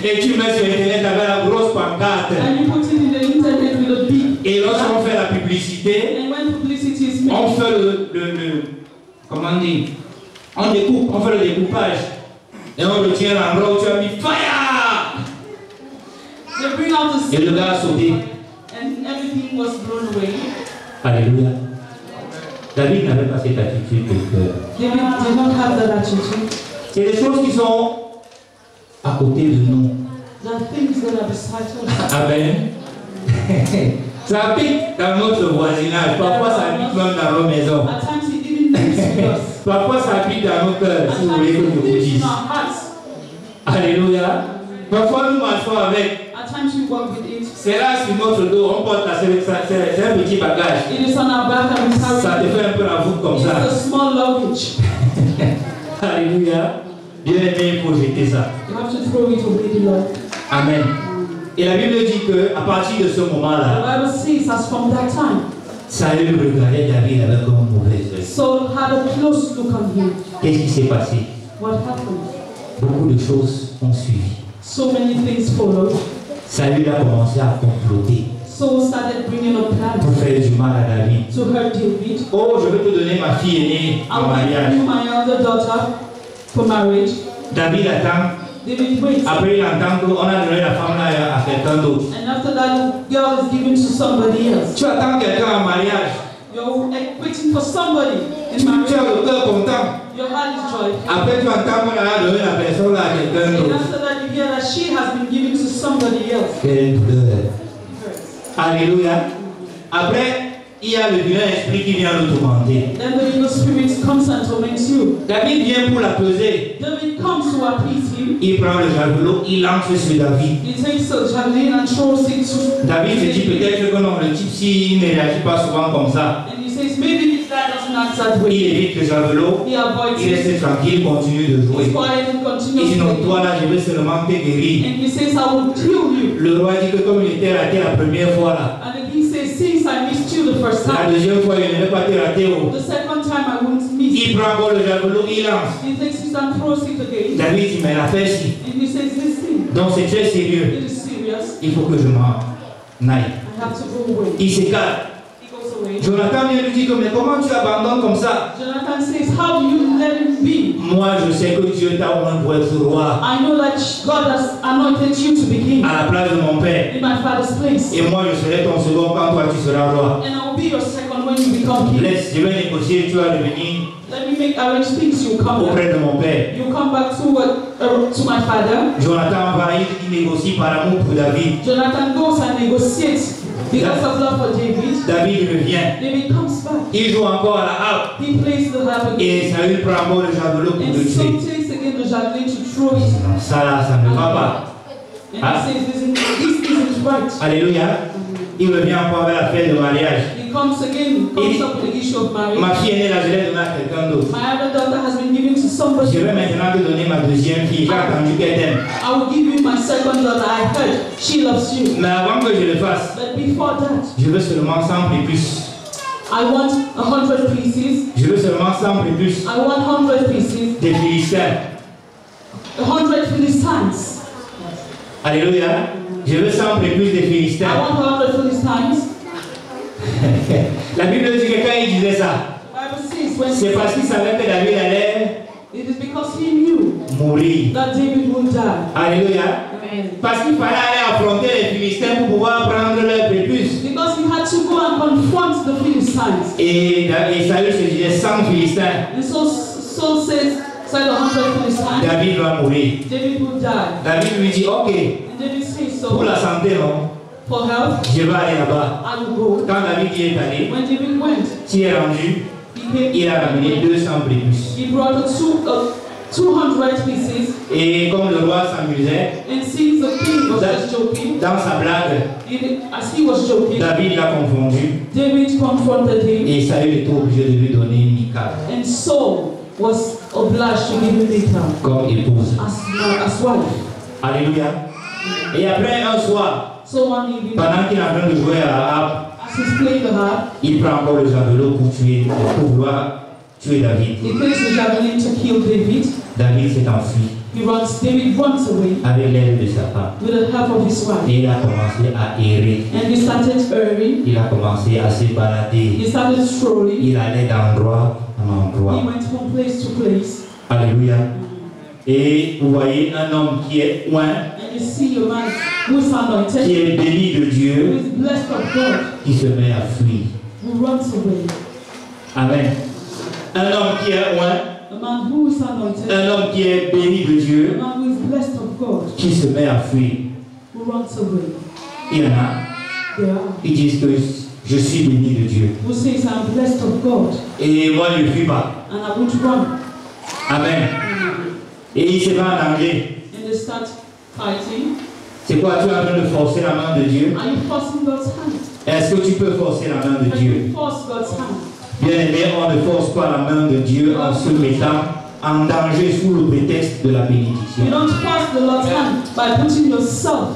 Et tu mets sur internet avec la grosse pancarte. And you put it in the internet with a big. Et lorsqu'on fait la publicité, And when publicity is made, on fait comment on dit, on découpe, on fait le découpage. Et on retient l'endroit où tu as mis fire. they bring out the Et le gars a sauté. and everything was blown away. Alléluia. David n'avait pas cette attitude de cœur. They did not have that attitude. C'est des choses qui sont à côté de nous. There are things that are beside us. Amen. Ça habite dans notre voisinage. Parfois, ça habite même dans nos maisons. At times it even lives with us. Parfois, ça habite dans nos cœurs, At si vous times voulez que je it vous lives dise. in our hearts. Alléluia. Parfois, nous marchons avec. At times we walk with it. C'est là sur notre dos, on porte la c'est un petit bagage. It is on our back and we carry Ça te it. fait un peu la voûte comme ça. It's a small luggage. Alléluia. Bien aimé, il faut jeter ça. You have to throw it away, the Lord. Amen. Et la Bible dit qu'à partir de ce The moment-là, Bible says as from that time, Saül regardait David avec un mauvais œil. Saul had a close look on him. Qu'est-ce qui s'est passé? What happened? Beaucoup de choses ont suivi. So many things followed. Saül a commencé à comploter Saul started bringing up plans pour faire du mal à David. to hurt David. Oh, je vais te donner ma fille aînée en I will mariage. give you my elder daughter for marriage. David attend. David waits. Après, il entend qu'on a donné la femme là à quelqu'un d'autre. And after that, girl is given to somebody else. Tu attends quelqu'un en mariage. You're waiting for somebody in Tu as marriage. le cœur content. Your heart is joyful. Après, tu entends qu'on a donné la personne là à quelqu'un And d'autre. after that, you hear that she has been given to somebody else. Quelle douleur. It hurts. Alléluia. Après, il y a le vilain esprit qui vient le tourmenter. Then the evil spirit comes and torments you. David vient pour la peser. David comes to appease him. Il prend le javelot, il lance sur David. He takes a javelin and throws it to David se dit peut-être que non, le type s'il ne réagit pas souvent comme ça. And he says, maybe this guy doesn't act that Il way. évite le javelot, He avoids il it. reste tranquille, continue de He's jouer. quiet and Il continues dit non, to toi là, je vais seulement te guérir. And he says, I will kill you. Le roi dit que comme il était raté la première fois là, And then he says, since I missed you the first la time, deuxième fois il ne va pas te rater. Oh. the second time I won't miss. Il prend encore le javelot, il lance. He takes it and throws it again. David dit mais la paix si. And he says, listen, Donc c'est très sérieux. it is serious. Il faut que je m'en aille. I have to go away. Il s'écarte. He goes away. Jonathan vient lui dire que mais comment tu abandonnes comme ça? Jonathan says, how do you let him be? Moi je sais que Dieu t'a oint pour être roi I know that God has anointed you to be king à la place de mon père. in my father's place. Et moi je serai ton second quand toi tu seras roi. And I will be your second when you become king. Laisse, je vais négocier, tu vas revenir Let me make arrange things. You come back. auprès de mon père. You come back to my father. Jonathan va, il négocie par amour pour David. Jonathan goes and negotiates because of love for David. David revient. David comes back. Il joue encore à la harpe. He plays the harp again. Et Saül prend encore le javelot pour And le Saul tuer. takes again the javelin to throw it. Non, ça là, ça ne va pas. And he says, this isn't right. Alléluia. Il revient encore avec l'affaire de mariage. He comes again, comes up with the issue of marriage. Ma fille aînée là, je l'ai donnée à quelqu'un d'autre. My other daughter has been given to somebody. Je vais maintenant te donner ma deuxième fille. J'ai entendu qu'elle t'aime. I will give you my second daughter. I heard she loves you. Mais avant que je le fasse, But before that, je veux seulement 100 prépuces. I want 100 pieces. Je veux seulement 100 prépuces I want 100 pieces. des Philistins. 100 Philistines. Alléluia. Je veux 100 prépuces des I Philistins. want 100 Philistines. La Bible dit que quand il disait ça, Bible says when c'est parce qu'il savait que David allait it is because he knew mourir. that David would die. Alléluia. Amen. Parce qu'il fallait aller affronter les Philistins pour pouvoir prendre leurs prépuces. Because he had to go and confront the Philistines. Et Saül se disait 100 Philistins. And so Saul says 100 Philistines. David va mourir. David would die. David lui dit ok, And David says pour so. la santé, non, For health, je vais aller là-bas. I will go. Quand David y est allé, When David went, s'il est rendu, he came. il a ramené 200 prépuces. He brought 200 pieces. Et comme le roi s'amusait, And since the king was just joking, dans sa blague, as he was joking, David l'a confondu David confronted him. et Saül était obligé de lui donner Michal And Saul was obliged to give him Michal comme épouse. as wife. Alléluia. Et après un soir, So one evening, pendant qu'il est en train de jouer à la harpe, as he's playing the harp, il prend encore le javelot pour vouloir tuer David. he takes the javelin to kill David. David s'est enfui David runs away avec l'aide de sa femme. with the help of his wife. Et il a commencé à errer. And he started erring. Il a commencé à se balader. He started strolling. Il allait d'endroit en endroit. He went from place to place. Alléluia. Et vous voyez un homme qui est loin, And you see a man who is anointed, qui est béni de who Dieu, is blessed of God, qui se met à fuir. who runs away. Amen. Un homme qui est loin, A man who is anointed, un homme qui est béni de a Dieu, man who is blessed of God, qui se met à fuir. who runs away. Il y en a There are qui disent que je suis béni de Dieu. who says, I'm blessed of God, Et moi, je ne fuis pas. and I won't run. Amen. Et il se met en anglais. And they start fighting. C'est quoi? Tu es en train de forcer la main de Dieu? Are you forcing God's hand? Est-ce que tu peux forcer la main de Can Dieu? you force God's hand? Bien aimé, on ne force pas la main de Dieu en se mettant en danger sous le prétexte de la You bénédiction. don't force the Lord's hand by putting yourself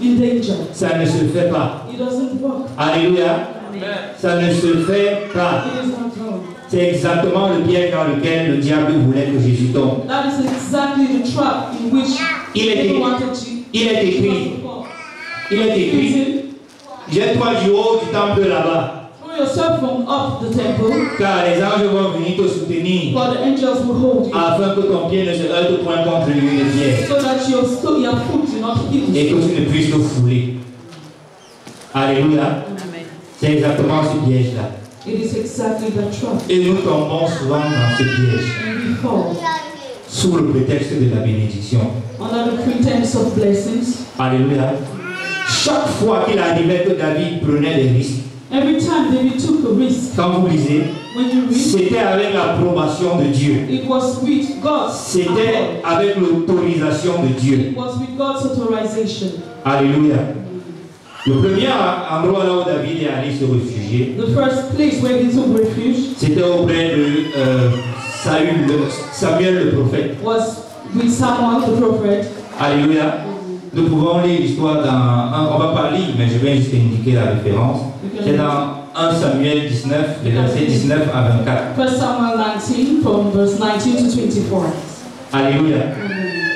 in danger. Ça ne se fait pas. It doesn't work. Alléluia. Ça ne se fait pas. It is not wrong. C'est exactement le piège dans lequel le diable voulait que Jésus tombe. That is exactly the trap in which Il est people écrit, wanted to. il est écrit, il est écrit, Reason, jette-toi du haut du temple là-bas, throw yourself from up the temple, car les anges vont venir te soutenir, for the angels will hold you, afin que ton pied ne se heurte point contre l'une des pierres, so that your foot do not hit et que you. tu ne puisses te fouler. Alléluia. C'est exactement ce piège-là. It is exactly that trap. Et nous tombons souvent dans ce piège, And we fall sous le prétexte de la bénédiction. under the pretense of blessings. Alléluia. Chaque fois qu'il arrivait que David prenait des risques, Every time David took a risk, quand vous lisez, when you read, c'était avec l'approbation de Dieu. it was with God's C'était approval. avec l'autorisation de Dieu. It was with God's authorization. Alléluia. Le premier endroit là où David est allé se réfugier, The first place where he took refuge c'était auprès de Samuel le prophète. was with Samuel the prophet. Alléluia. Nous pouvons lire l'histoire on va pas lire, mais je vais juste indiquer la référence. C'est dans 1 Samuel 19, les versets 19 à 24. 1 Samuel 19 from verse 19 to 24. Alléluia.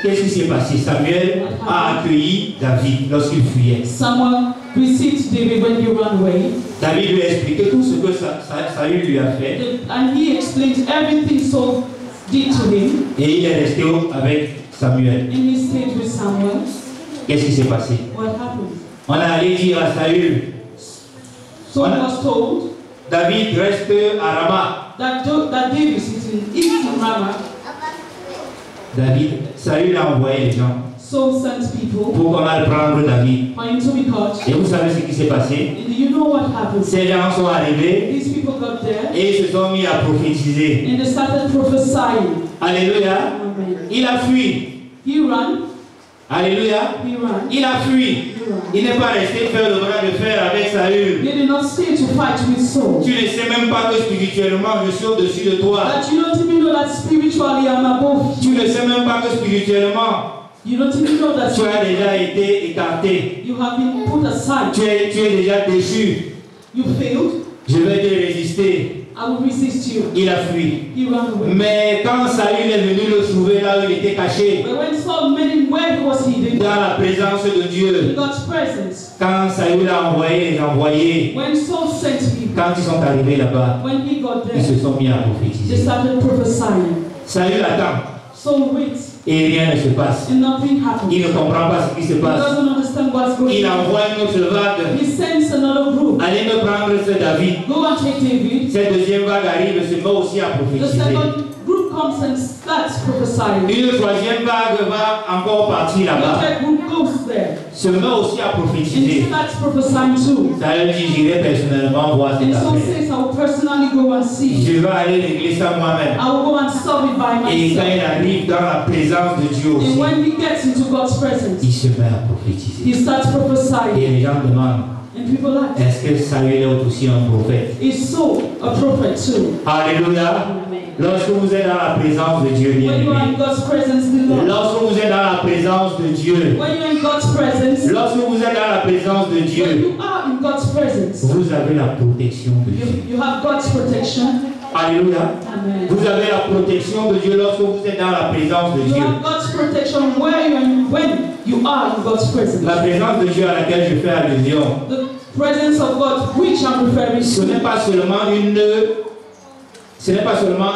Qu'est-ce qui s'est passé? Samuel a accueilli David lorsqu'il fuyait. Samuel received David when he ran away, David lui a expliqué tout ce que Saül lui a fait. and he explained everything Saul did to him, Et il est resté avec Samuel. and he stayed with Samuel. Qu'est-ce qui s'est passé? What happened? On est allé dire à Saül, Saul was told David reste à Rama. that David is in Ramah. Saül a envoyé les gens Saul sent people pour qu'on aille prendre David. for him to be caught. Et vous savez ce qui s'est passé? And do you know what happened? Ces gens sont arrivés These people got there et ils se sont mis à prophétiser. and they started prophesying. Alléluia. Amen. Il a fui. He ran, Alléluia. he ran, Il a fui. he ran. Il n'est pas resté faire le bras de fer avec Saül. They did not stay to fight with Saul. Tu ne sais même pas que spirituellement je suis au-dessus de toi. That you don't even know that spiritually I'm above Tu you. ne sais même pas que spirituellement You don't even know that tu as déjà été écarté. you have been put aside. Tu es déjà déchu. You failed. Je vais te résister. I will resist you. Il a fui. He ran away. Mais quand Saül est venu le trouver là où il était caché, But when Saul met him where he was hidden, dans la présence de in Dieu, God's presence, quand Saül a envoyé les envoyés, when Saul sent people, quand ils sont arrivés là-bas, when he got ils there, se sont mis à they prophétiser. started prophesying. Saül attend Saul waits et rien ne se passe. and nothing happens. Il ne comprend pas ce qui se He passe. doesn't understand what's going Il on. envoie une autre vague. He sends another group. Allez me prendre ce David. Go and take David. Cette deuxième vague arrive, se met aussi à The prophétiser. second group comes and starts prophesying. Une troisième vague va encore partir The là-bas, third group goes there se met aussi à and prophétiser. starts prophesying too. Saül dit, j'irai personnellement voir cette And Saul affaire. says, I will personally go and see. Je vais aller à l'église à moi-même. I will go and solve it by Et quand il myself. arrive dans la présence de Dieu And aussi, when he gets into God's presence, il se met à prophétiser. he starts prophesying. Et les gens demandent, And people ask, est-ce que Saül est aussi un prophète? is Saul a prophet too? Alléluia. Amen. Lorsque vous êtes dans la présence de Dieu, When you are in bien-aimé. God's presence, the Lord. Lorsque vous êtes dans la présence de Dieu. When you're in God's presence, Lorsque vous êtes dans la présence de when Dieu, you are in God's presence, vous avez la protection de Dieu. you have God's protection. Alléluia. Amen. Vous avez la protection de Dieu lorsque vous êtes dans la présence de You Dieu. have God's protection where you are when you are in God's presence. La présence de Dieu à laquelle je fais allusion, The presence of God, which I'm referring ce to, n'est pas seulement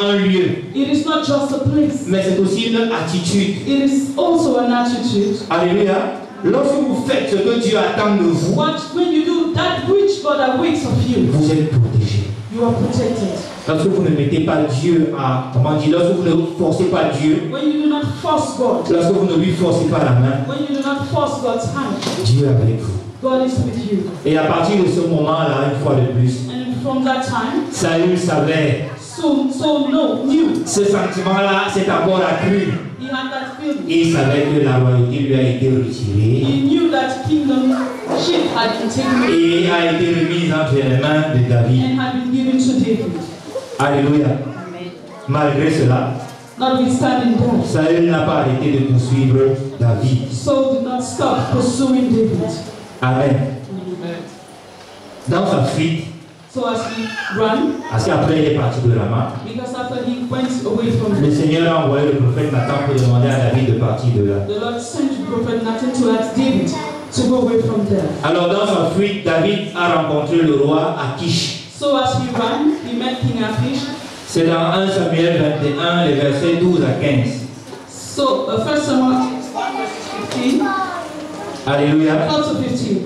un lieu, it is not just a place. mais c'est aussi une attitude. It is also an attitude. Alléluia. Lorsque vous faites ce que Dieu attend de vous, When you do that which God awaits of you, vous êtes protégé. you are protected. Lorsque vous ne mettez pas Dieu à, comment dire, lorsque vous ne forcez pas Dieu, When you do not force God, lorsque vous ne lui forcez pas la main, when you do not force God's hand, Dieu est avec vous. God is with you. Et à partir de ce moment-là, une fois de plus, And from that time, Saül savait, knew. ce sentiment-là s'est encore accru. He had that feeling. Et il savait que la royauté lui a été retirée He knew that kingdomship had been taken et a été remise entre les mains de David. and had been given to David. Alléluia. Malgré cela, Notwithstanding that, Saül n'a pas arrêté de poursuivre David. Saul did not stop pursuing David. Amen. Dans sa fuite, So as he ran, parce qu'après il est parti de Rama, because after he went away from le Seigneur a envoyé le prophète Nathan pour demander à David de partir de là. the Lord sent the prophet Nathan to ask David to go away from there. Alors dans sa fuite, David a rencontré le roi Akish. So as he ran, he met King Achish. C'est dans 1 Samuel 21, les versets 12 à 15. So 1 Samuel 15, Alléluia. 12 to 15.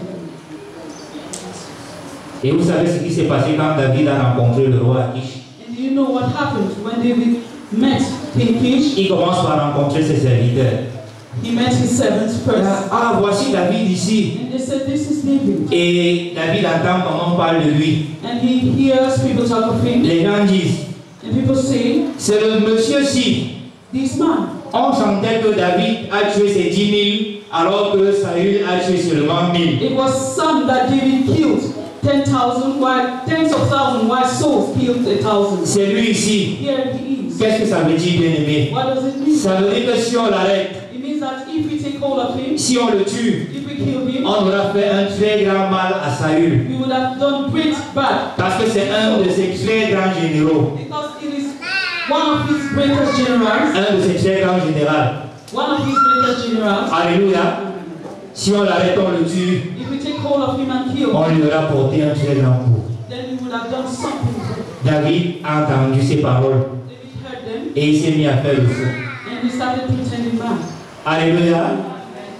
Et vous savez ce qui s'est passé quand David a rencontré le roi Akish. And do you know what happened when David met King Kish? Il commence par rencontrer ses serviteurs. He met his servants first. Ah, voici David ici. And they said, this is David. Et David entend comment on parle de lui. And he hears people talk of him. Les gens disent, And people say, c'est le monsieur-ci. this man. On sentait que David a tué ses 10 000 alors que Saül a tué seulement 1000. It was some that David killed 10,000, while tens of thousands, while Saul killed 1,000. C'est lui ici. Here he is. Qu'est-ce que ça veut dire, bien-aimé? What does it mean? Ça veut dire que si on l'arrête, It means that if we take hold of him, si on le tue, if we kill him, on aura fait un très grand mal à Saül. we would have done great bad. Parce que c'est un de ses très grands généraux. Because it is one of his greatest generals. Un de ses très grands généraux. One of his greatest generals. Alléluia. Si on l'arrête, on le tue, If we take hold of him and kill on him, lui aura porté un très grand coup. then we would have done something good. David a entendu ces paroles David heard them et il s'est mis à faire le fou. and he started pretending mad. Alléluia.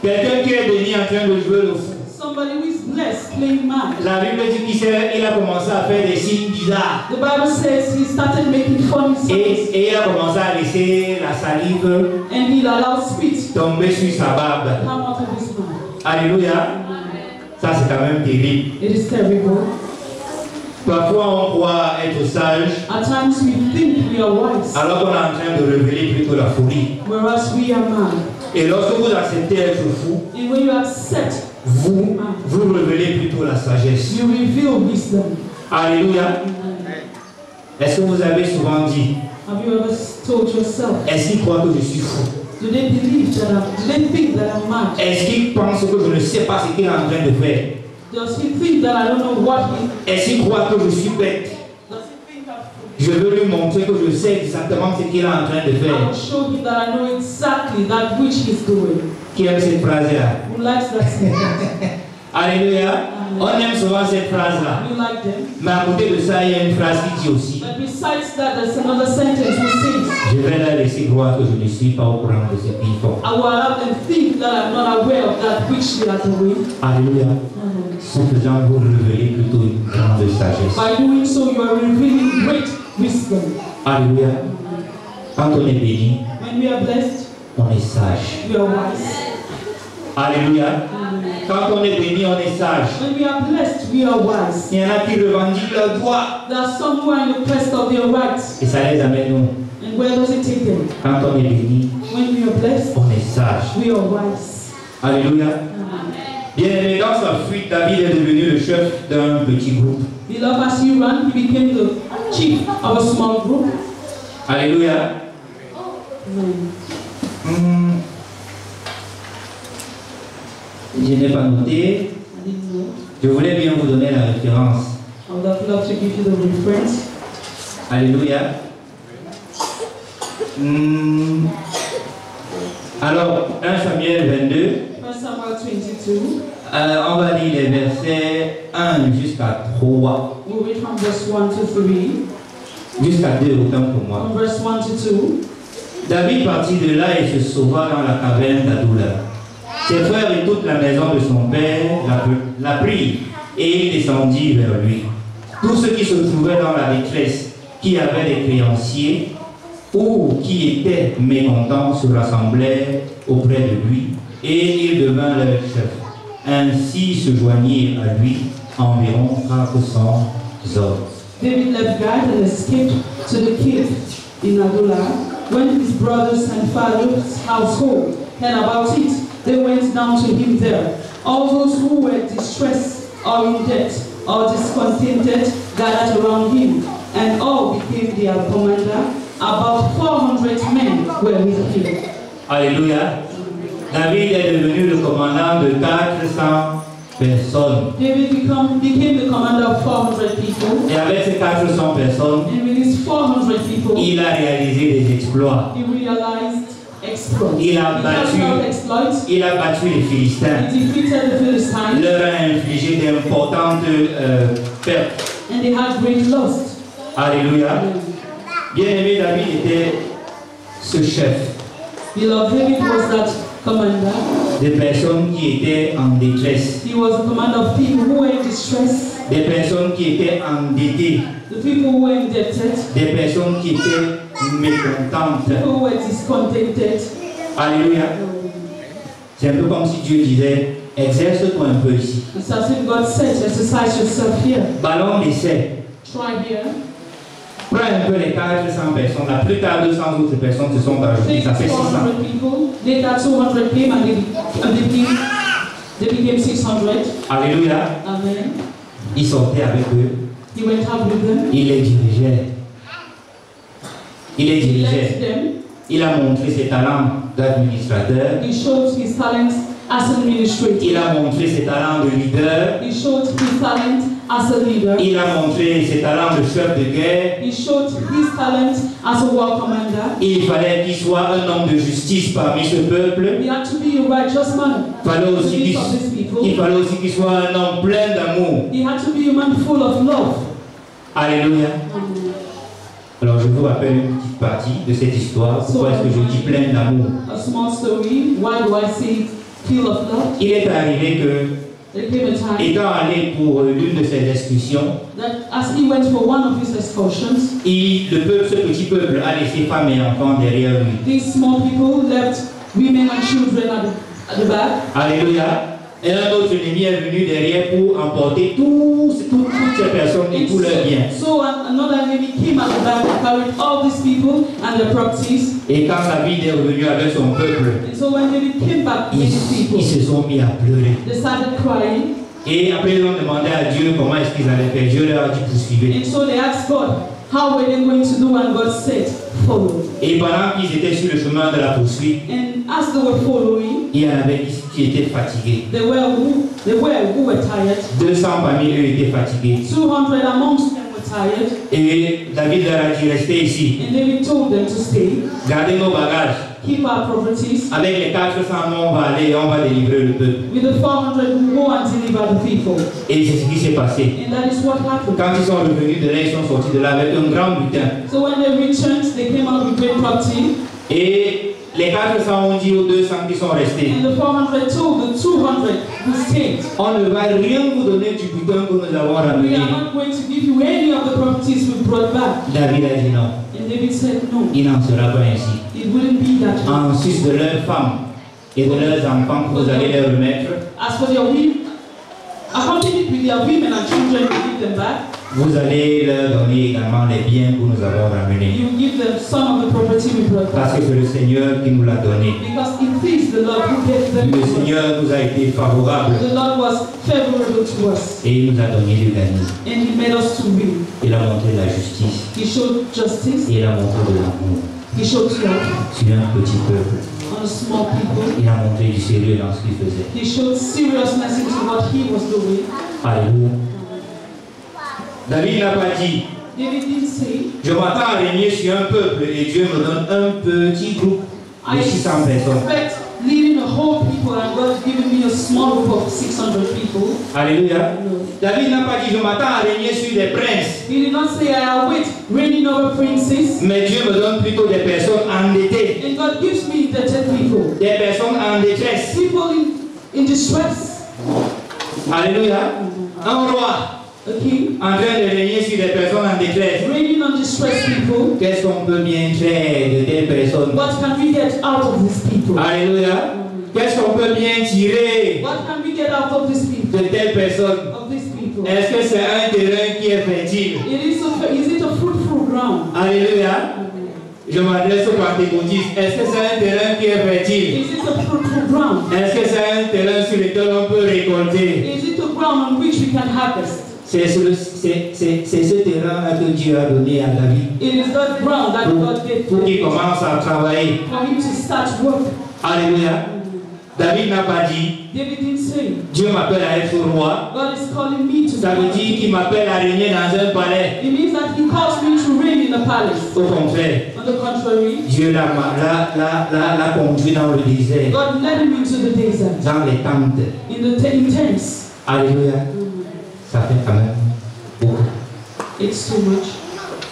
Quelqu'un qui est béni en train de jouer le fou. Somebody who is blessed playing mad. La Bible dit qu'il a commencé à faire des signes bizarres. The Bible says he started making funny signs Et il a commencé à laisser la salive and he allowed spit tomber sur sa barbe. to come out of his mouth. Alléluia. Ça c'est quand même terrible. It is terrible. Parfois on croit être sage At times we think we are wise, alors qu'on est en train de révéler plutôt la folie. whereas we are mad. Et lorsque vous acceptez être fou, And when you accept, vous révélez plutôt la sagesse. you reveal wisdom. Alléluia. Est-ce que vous avez souvent dit, Have you ever told yourself, est-ce qu'il croit que je suis fou? do they believe that do they think that I'm mad? Est-ce qu'il pense que je ne sais pas ce qu'il est en train de faire? Does he think that I don't know what he Est-ce qu'il croit que je suis bête? does he think that Je veux lui montrer que je sais exactement ce qu'il est en train de I faire. will show him that I know exactly that which he's doing? Qui aime cette phrase-là? Who likes that sentence? Alléluia. On aime souvent cette phrase-là. We like them. Mais à côté de ça, il y a une phrase qui dit aussi, But besides that, there's another sentence which says, je vais leur laisser croire que je ne suis pas au courant de ce qu'ils font. I will allow them think that I'm not aware of that which they are doing. Alléluia. Ce faisant, vous révélez plutôt une grande sagesse. By doing so, you are revealing great wisdom. Alléluia. Quand on est béni, When we are blessed, on est sage. we are wise. Alléluia. Quand on est béni, on est sage. When we are blessed, we are wise. Il y en a qui revendiquent leurs droits. There are some who are in the quest of their rights. Et ça les amène où? And where does it take them? Quand on est béni, When we are blessed, on est sage. we are wise. Alléluia. Bien aimé, dans sa fuite, David est devenu le chef d'un petit groupe. Beloved, as he ran, he became the chief of a small group. Alléluia. Je n'ai pas noté. Je voulais bien vous donner la référence. I would have loved to give you the reference. Alléluia. Alors, 1 Samuel 22. 1 Samuel 22. On va lire les versets 1 jusqu'à 3. We'll read from verse 1 to 3. Jusqu'à 2, autant pour moi. From verse 1 to 2. David partit de là et se sauva dans la caverne d'Adoula. Ses frères et toute la maison de son père la prirent et il descendit vers lui. Tous ceux qui se trouvaient dans la détresse, qui avaient des créanciers ou qui étaient mécontents, se rassemblèrent auprès de lui et il devint leur chef. Ainsi se joignirent à lui environ 400 hommes. David left Gad and escaped to the cave in Adullam. When his brothers and father's household heard about it, they went down to him there. All those who were distressed or in debt or discontented gathered around him, and all became their commander. About 400 men were with him. Alléluia. David est devenu le commandant de 400 personnes. David became the commander of 400 people. Et avec ces 400 personnes, And with these 400 people, il a réalisé des exploits. he realized exploits. Il a battu les Philistins. He defeated the Philistines. Leur a infligé d'importantes pertes. And they had great loss. Alléluia. Bien-aimé, David était ce chef. Beloved, David was that commander. Des personnes qui étaient en détresse. He was the commander of people who were in distress. Des personnes qui étaient endettées. The people who were indebted. Des personnes qui étaient mécontentes. People who were discontented. Alléluia. C'est un peu comme si Dieu disait, exerce-toi un peu ici. It's as if God said, exercise yourself here. Ballon d'essai. Try here. Prends un peu les 400 personnes. La plupart 200 autres personnes se sont ajoutées. Ça fait 600. 400 people. Later 200 came and they became 600. Alléluia. Amen. Il sortait avec eux. He went out with them. Il les dirigeait. Il les He led dirigeait. them. Il a montré ses talents d'administrateur. He showed his talents as an administrator. Il a montré ses talents de leader. He showed his talent as a leader. Il a montré ses talents de chef de guerre. He showed his talent as a war commander. Il fallait qu'il soit un homme de justice parmi ce peuple. He had to be a righteous man. Il fallait aussi qu'il soit un homme plein d'amour. He had to be a man full of love. Alléluia. Alors je vous rappelle une petite partie de cette histoire. Pourquoi est-ce que je dis plein d'amour? A small story. Why do I say full of love? Il est arrivé que, There came a time étant allé pour l'une de ses excursions, that as he went for one of his excursions, ce petit peuple a laissé femmes et enfants derrière lui. these small people left women and children at the back. Alléluia. Et un autre ennemi est venu derrière pour emporter toutes ces personnes et tous leurs biens. So another enemy came at the back and carried all these people and their properties. Et quand David est revenu avec son peuple, And so when David came back with his people, ils se sont mis à pleurer. they started crying. Et après ils ont demandé à Dieu comment est-ce qu'ils allaient faire. Dieu leur a dit poursuivez. And so they asked God, how were they going to do? And God said, follow. Et pendant qu'ils étaient sur le chemin de la poursuite, And as they were following, il y en avait qui étaient fatigués. they who were tired. 200 parmi eux étaient fatigués. 200 amongst them were tired. Et David leur a dit restez ici. And David told them to stay, Gardez nos bagages. keep our properties. Avec les 400 on va aller et on va délivrer le peuple. With the 400 who go and deliver the people. Et c'est ce qui s'est passé. And that is what happened. Quand ils sont revenus de là, ils sont sortis de là avec un grand butin. So when they returned, they came out with great property. Et les 400 ont dit aux 200 qui sont restés, And the 400 told the 200 who stayed, on ne va rien vous donner du butin que nous avons we ramené. are not going to give you any of the properties we brought back. David a dit non. And David said no, Il n'en sera pas ainsi. it wouldn't be that way. En sus de leurs femmes et de leurs enfants que vous allez les remettre, As for your will, accompanied with their women and children, you give them back. Vous allez leur donner également les biens que nous avons ramenés. You give them some of the property we brought Parce back. que c'est le Seigneur qui nous l'a donné. Because it is the Lord who gave them Le to us. Seigneur nous a été favorable The Lord was favorable to us. et il nous a donné du gagner. And He made us to win. Il a montré la justice He showed justice. et il a montré de l'amour He showed love sur un petit peuple. on a small people. Il a montré du sérieux dans ce qu'il faisait. He showed seriousness into what He was doing. Alléluia. David n'a pas dit, David didn't say, je m'attends à régner sur un peuple et Dieu me donne un petit groupe de I 600 personnes. expect leading a whole people and God giving me a small group of 600 people. Alléluia. No. David n'a pas dit, je m'attends à régner sur des princes, He did not say, I await reigning over princes. mais Dieu me donne plutôt des personnes endettées, And God gives me indebted people. des personnes en détresse. People in distress. Alléluia. Un roi A king en train de régner sur des personnes en détresse. reigning on distressed people. Qu'est-ce qu'on peut bien faire de telles personnes? What can we get out of these people? Alléluia. Qu'est-ce qu'on peut bien tirer What can we get out of these people? de telles personnes? Of these people? Est-ce que c'est un terrain qui est fertile? Is it a fruitful ground? Alléluia. Je m'adresse aux pentecôtistes. Est-ce que c'est un terrain qui est fertile? Is it a fruitful ground? Est-ce que c'est un terrain sur lequel on peut récolter? Is it a ground on which we can harvest? C'est ce terrain que Dieu a donné à David It is that ground that God gave pour qu'il to him commence à travailler. for him to start work. Alléluia. David n'a pas dit, David didn't say, Dieu m'appelle à être roi. God is calling me to Ça veut dire qu'il m'appelle à régner dans un palais. It means that He calls me to reign in a palace. Au contraire, On the contrary, Dieu l'a conduit dans le désert, God led him into the desert, dans les tentes. in tents. Alléluia. Ça fait quand même beaucoup. It's too much.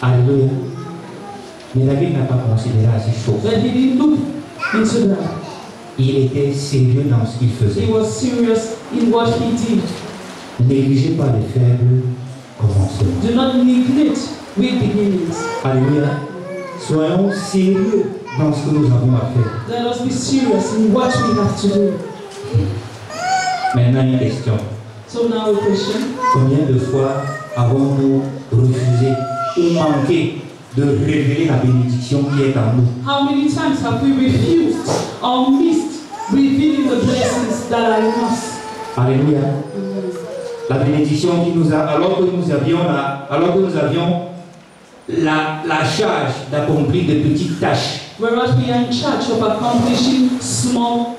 Alléluia. Mais David n'a pas considéré à ces choses. But he didn't look into that. Il était sérieux dans ce qu'il faisait. He was serious in what he did. Négligez pas les faibles commencements. Do not neglect weak beginnings. Alléluia. Soyons sérieux dans ce que nous avons à faire. Let us be serious in what we have to do. Maintenant, une question. So now a question. Combien de fois avons-nous refusé ou manqué de révéler la bénédiction qui est en nous? How many times have we refused or missed revealing the blessings that are in us? Alléluia. La bénédiction qui nous a, alors que nous avions la charge d'accomplir de petites tâches Whereas we are in charge of accomplishing small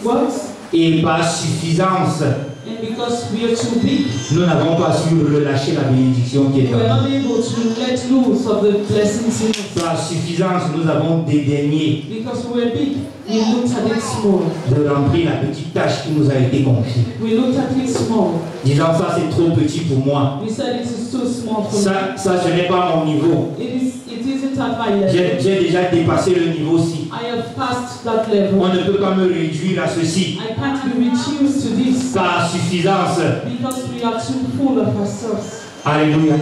works, et par suffisance, and because we are too big, nous n'avons pas su relâcher la bénédiction qui est we are en not nous. able to let loose of the blessings in us. Par suffisance, nous avons dédaigné Because we were big, we looked at it small. de remplir la petite tâche qui nous a été confiée. We looked at it small. Disant ça c'est trop petit pour moi. We said it is too small for me. Ça ce n'est pas mon niveau. It isn't at my level. J'ai déjà dépassé le niveau-ci. I have passed that level. On ne peut pas me réduire à ceci. I can't be reduced to this Par suffisance. because we are too full of ourselves. Alléluia.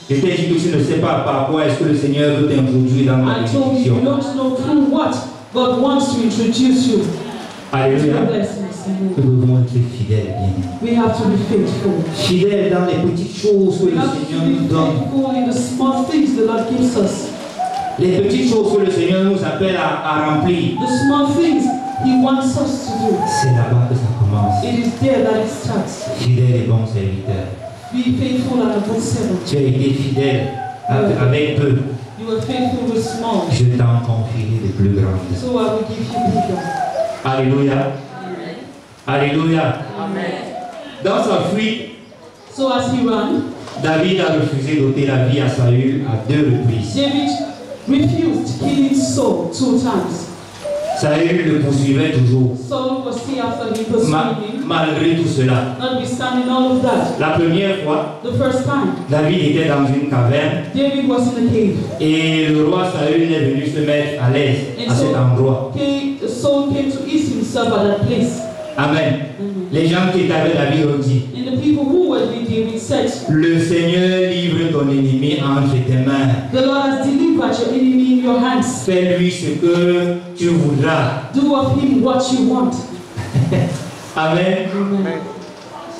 Je t'ai dit que tu ne sais pas par quoi est-ce que le Seigneur veut t'introduire dans la I told you, bénédiction. you don't know through what God wants to introduce you to the Alléluia. blessings. Nous devons être fidèles, bien. We have to be faithful. Fidèles dans les petites choses que We le have to Seigneur be nous donne. faithful in the small things the Lord gives us. Les petites choses que le Seigneur nous appelle à remplir. The small things He wants us to do. C'est là-bas que ça commence. It is there that it starts. Fidèle et bon serviteur. Be faithful and a good servant. Tu as été fidèle avec peu. You are faithful with small, Je t'en confierai de plus grandes. so I will give you bigger. Alléluia. Alléluia. Dans sa fuite, So as he ran, David a refusé d'ôter la vie à Saül à 2 reprises. David refused killing Saul 2 times. Saül le poursuivait toujours, Saul was still after him, pursuing him. malgré tout cela. Notwithstanding all of that, La première fois, the first time, David était dans une caverne David was in a cave. et le roi Saül est venu se mettre à l'aise à cet endroit. Saul came to ease himself at that place. Amen. Les gens qui étaient avec David ont dit, And the people who were with David said, le Seigneur livre ton ennemi entre tes mains. the Lord has delivered your enemy in your hands. Fais-lui ce que tu voudras. Do of him what you want. Amen. Amen.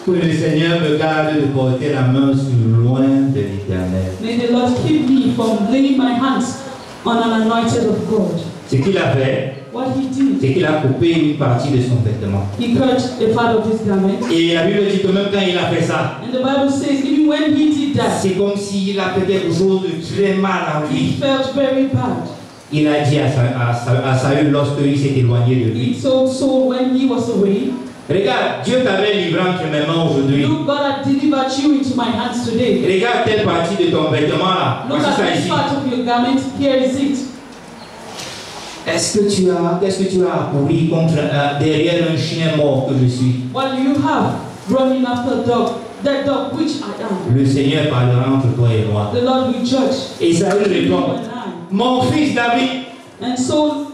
Que le Seigneur me garde de porter la main sur loin de l'Éternel. May the Lord keep me from laying my hands on an anointed of God. Ce qu'il a fait, What he did, c'est qu'il a coupé une partie de son vêtement. he cut a part of his garment. Et la Bible dit que même quand il a fait ça, And the Bible says, even when he did that, c'est comme s'il a fait quelque chose de très mal en he lui. felt very bad. Il a dit à Saül lorsqu'il s'est éloigné de lui. He told Saul when he was away, Regarde, Dieu t'avait livré entre mes mains aujourd'hui. look, God had delivered you into my hands today. Regarde telle partie de ton vêtement là. Look Voici at ça this ici. part of your garment. Here is it. Qu'est-ce que tu as couru contre derrière un chien mort que je suis? What do you have running after a dog? That dog which I am. Le Seigneur parlera entre toi et moi. The Lord will judge. Et Saül You répond, and I. mon fils David. And Saul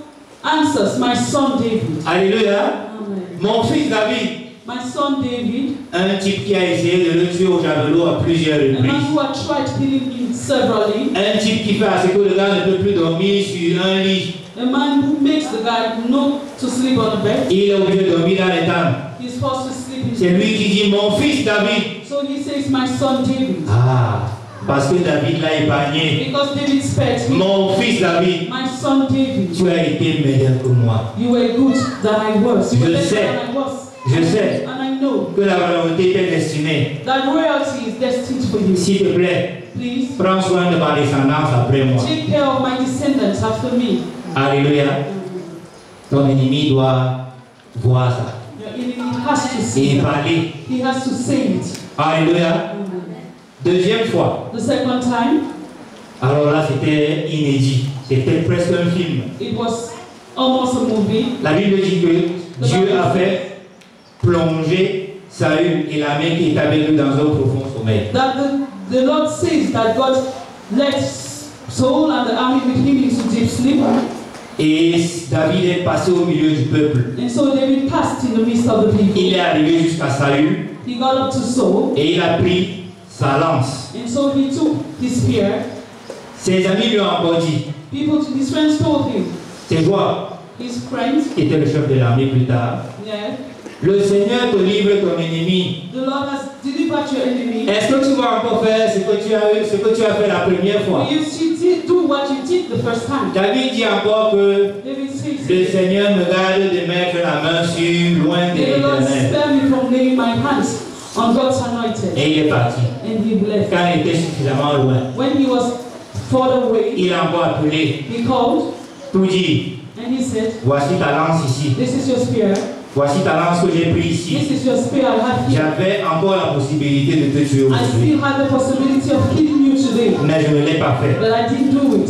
answers, my son David. Alléluia. Amen. Mon fils David. My son David, Un type qui a essayé de le tuer au javelot à plusieurs a man reprises. who had tried killing him severally, Un type qui fait à ce que le gars ne peut plus dormir sur un lit. a man who makes the guy not to sleep on the bed. Il est obligé de dormir dans les tables. He's forced to sleep in C'est lui qui dit, mon fils David. So he says, my son David. Ah, parce que David l'a épargné. Because David spared me. Mon fils David, My son David, tu as été meilleur que moi. you were good than I was. You were Je better sais. than I was. Je sais And I know que la volonté t'est destinée. that royalty is destined for you. S'il te plaît, Please prends soin de ma descendance après moi. take care of my descendants after me. Alléluia. Ton ennemi doit voir ça Your enemy has to see et that. parler. He has to say it. Alléluia. Deuxième fois. The second time, Alors là, c'était inédit. C'était presque un film. it was almost a movie. La Bible dit que Dieu a fait plonger Saül et la main qui est avec lui dans un profond sommeil. That the Lord says that God let Saul and the army with him into deep sleep. Et David est passé au milieu du peuple. And so David passed in the midst of the people. Il est arrivé jusqu'à Saül He got up to Saul, et il a pris sa lance. and so he took his spear. Ses amis lui ont encore dit, His friends told him, c'est toi his friends, qui était le chef de l'armée plus tard. yeah, Le Seigneur te livre ton ennemi. the Lord has delivered your enemy. Est-ce que tu vas encore faire ce que tu as fait la première fois? Will you still do what you did the first time? David dit encore que David says, le Seigneur me garde de mettre la main sur loin de may the Lord l'Éternel. spare me from laying my hands on God's anointed. Et il est parti. And he left. Quand il était suffisamment loin, When he was far away, il a encore appelé he called pour dire, and he said, voici ta lance ici. this is your spear. Voici ta lance que j'ai prise ici. This is your spear I have here. J'avais encore la possibilité de te tuer I aujourd'hui. still had the possibility of killing you today, Mais je ne l'ai pas fait. but I didn't do it.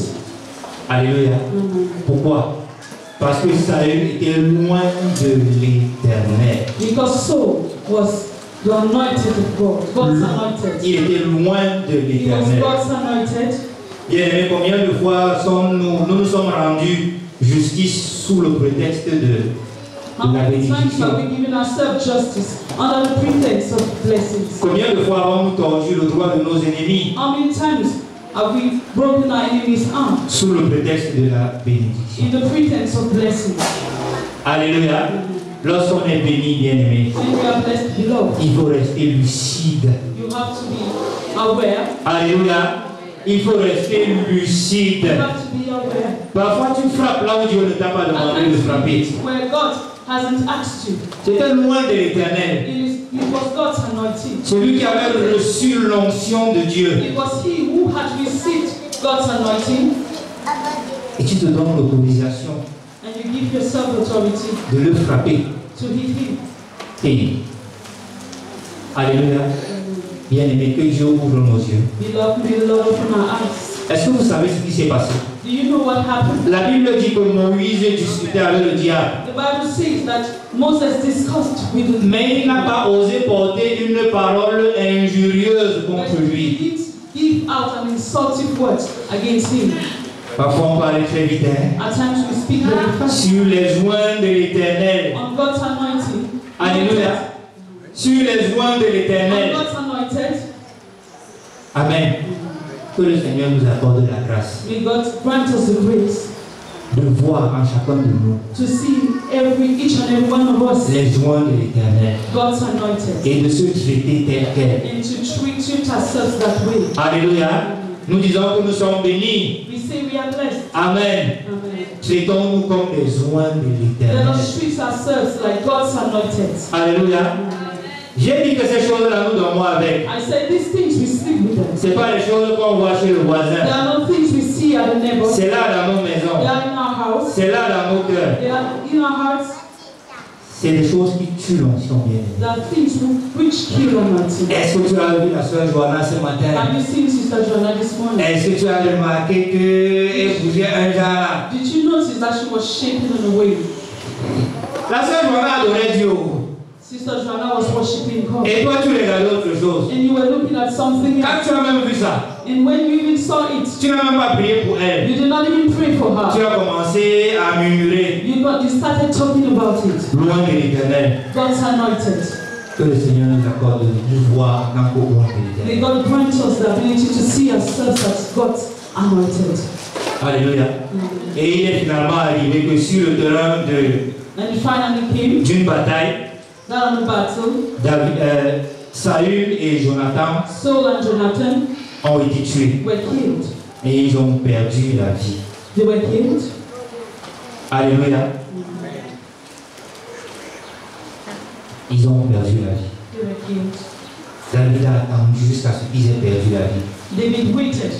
Alléluia. Pourquoi? Parce que Saül était loin de l'Éternel. Because Saul was the anointed of God, God's anointed. Il était loin de He was l'Éternel. God's anointed. Bien aimé, combien de fois nous sommes rendus justice sous le prétexte de How la many times bénédiction? have we given ourselves justice under the pretense of blessings? Combien de fois avons-nous tordu le droit de nos ennemis How many times have we broken our enemy's arm sous le prétexte de la bénédiction? in the pretense of blessings? Alléluia. Lorsqu'on est béni, bien aimé, When we are blessed, beloved, il faut rester lucide. you have to be aware. Alléluia. Il faut rester lucide. You have to be aware. Parfois, tu frappes là où Dieu ne t'a pas demandé de frapper. Where God hasn't asked you. C'était loin de l'Éternel. It was God's anointing. Celui qui avait reçu l'onction de Dieu. It was he who had received God's anointing, Et tu te donnes l'autorisation and you give yourself authority de le frapper. to hit him. Et, alléluia. Bien aimé, que Dieu ouvre nos yeux. Beloved, may the Lord open our eyes. Est-ce que vous savez ce qui s'est passé? Do you know what happened? La Bible dit que Moïse discutait avec le diable. The Bible says that Moses discussed with the Mais il n'a pas osé porter une parole injurieuse but contre he lui. didn't give out an insulting word against him. Parfois on parle très vite, hein? At times we speak very fast. Sur les joints de l'Éternel. On God's anointing. Alléluia. Sur les joints de On l'Éternel. God's anointed. Amen. Que le Seigneur nous accorde la grâce. May God grant us the grace. de voir en chacun de nous to see each and every one of us, les joints de l'Éternel God's anointed, et de se traiter tel quel. and to treat ourselves that way. Alléluia. Nous disons que nous sommes bénis. We say we are blessed. Amen. Amen. Traitons-nous comme des joints de Let l'Éternel. us treat ourselves like God's anointed. Alléluia. J'ai dit que ces choses-là, nous dormons avec. I said these things we sleep with them. Ce n'est pas les choses qu'on voit chez le They voisin. are not things we see at the neighbor. C'est là dans nos They maisons. are in our house. C'est là dans nos cœurs. They are in our hearts. C'est des choses qui tuent l'onction bien. They are things which kill anointing. Est-ce que tu as vu la soeur Joanna ce matin? Have you seen Sister Joanna this morning? Est-ce que tu as remarqué qu'elle bougeait un genre? Did you notice that she was shaking in a way? La soeur Joanna adorait Dieu. Sister Joanna was worshiping God. Et toi, tu regardais autre chose. And you were looking at something Quand else. tu as même vu ça, And when you even saw it, tu n'as même pas prié pour elle. you did not even pray for Tu her. as commencé à murmurer. You started talking about it. Loin de l'Éternel. God's anointed. Que le Seigneur nous accorde de voir dans le loin de May l'Éternel. God grant us the ability to see ourselves as God's anointed. Alléluia. Et il est finalement arrivé que sur le terrain And it finally came d'une bataille, that on the battle, Saül et Jonathan Saul and Jonathan ont été tués. were killed. Et ils ont perdu la vie. They were killed. Alléluia. Ils ont perdu la vie. They were killed. David a attendu jusqu'à ce qu'ils aient perdu la vie. David waited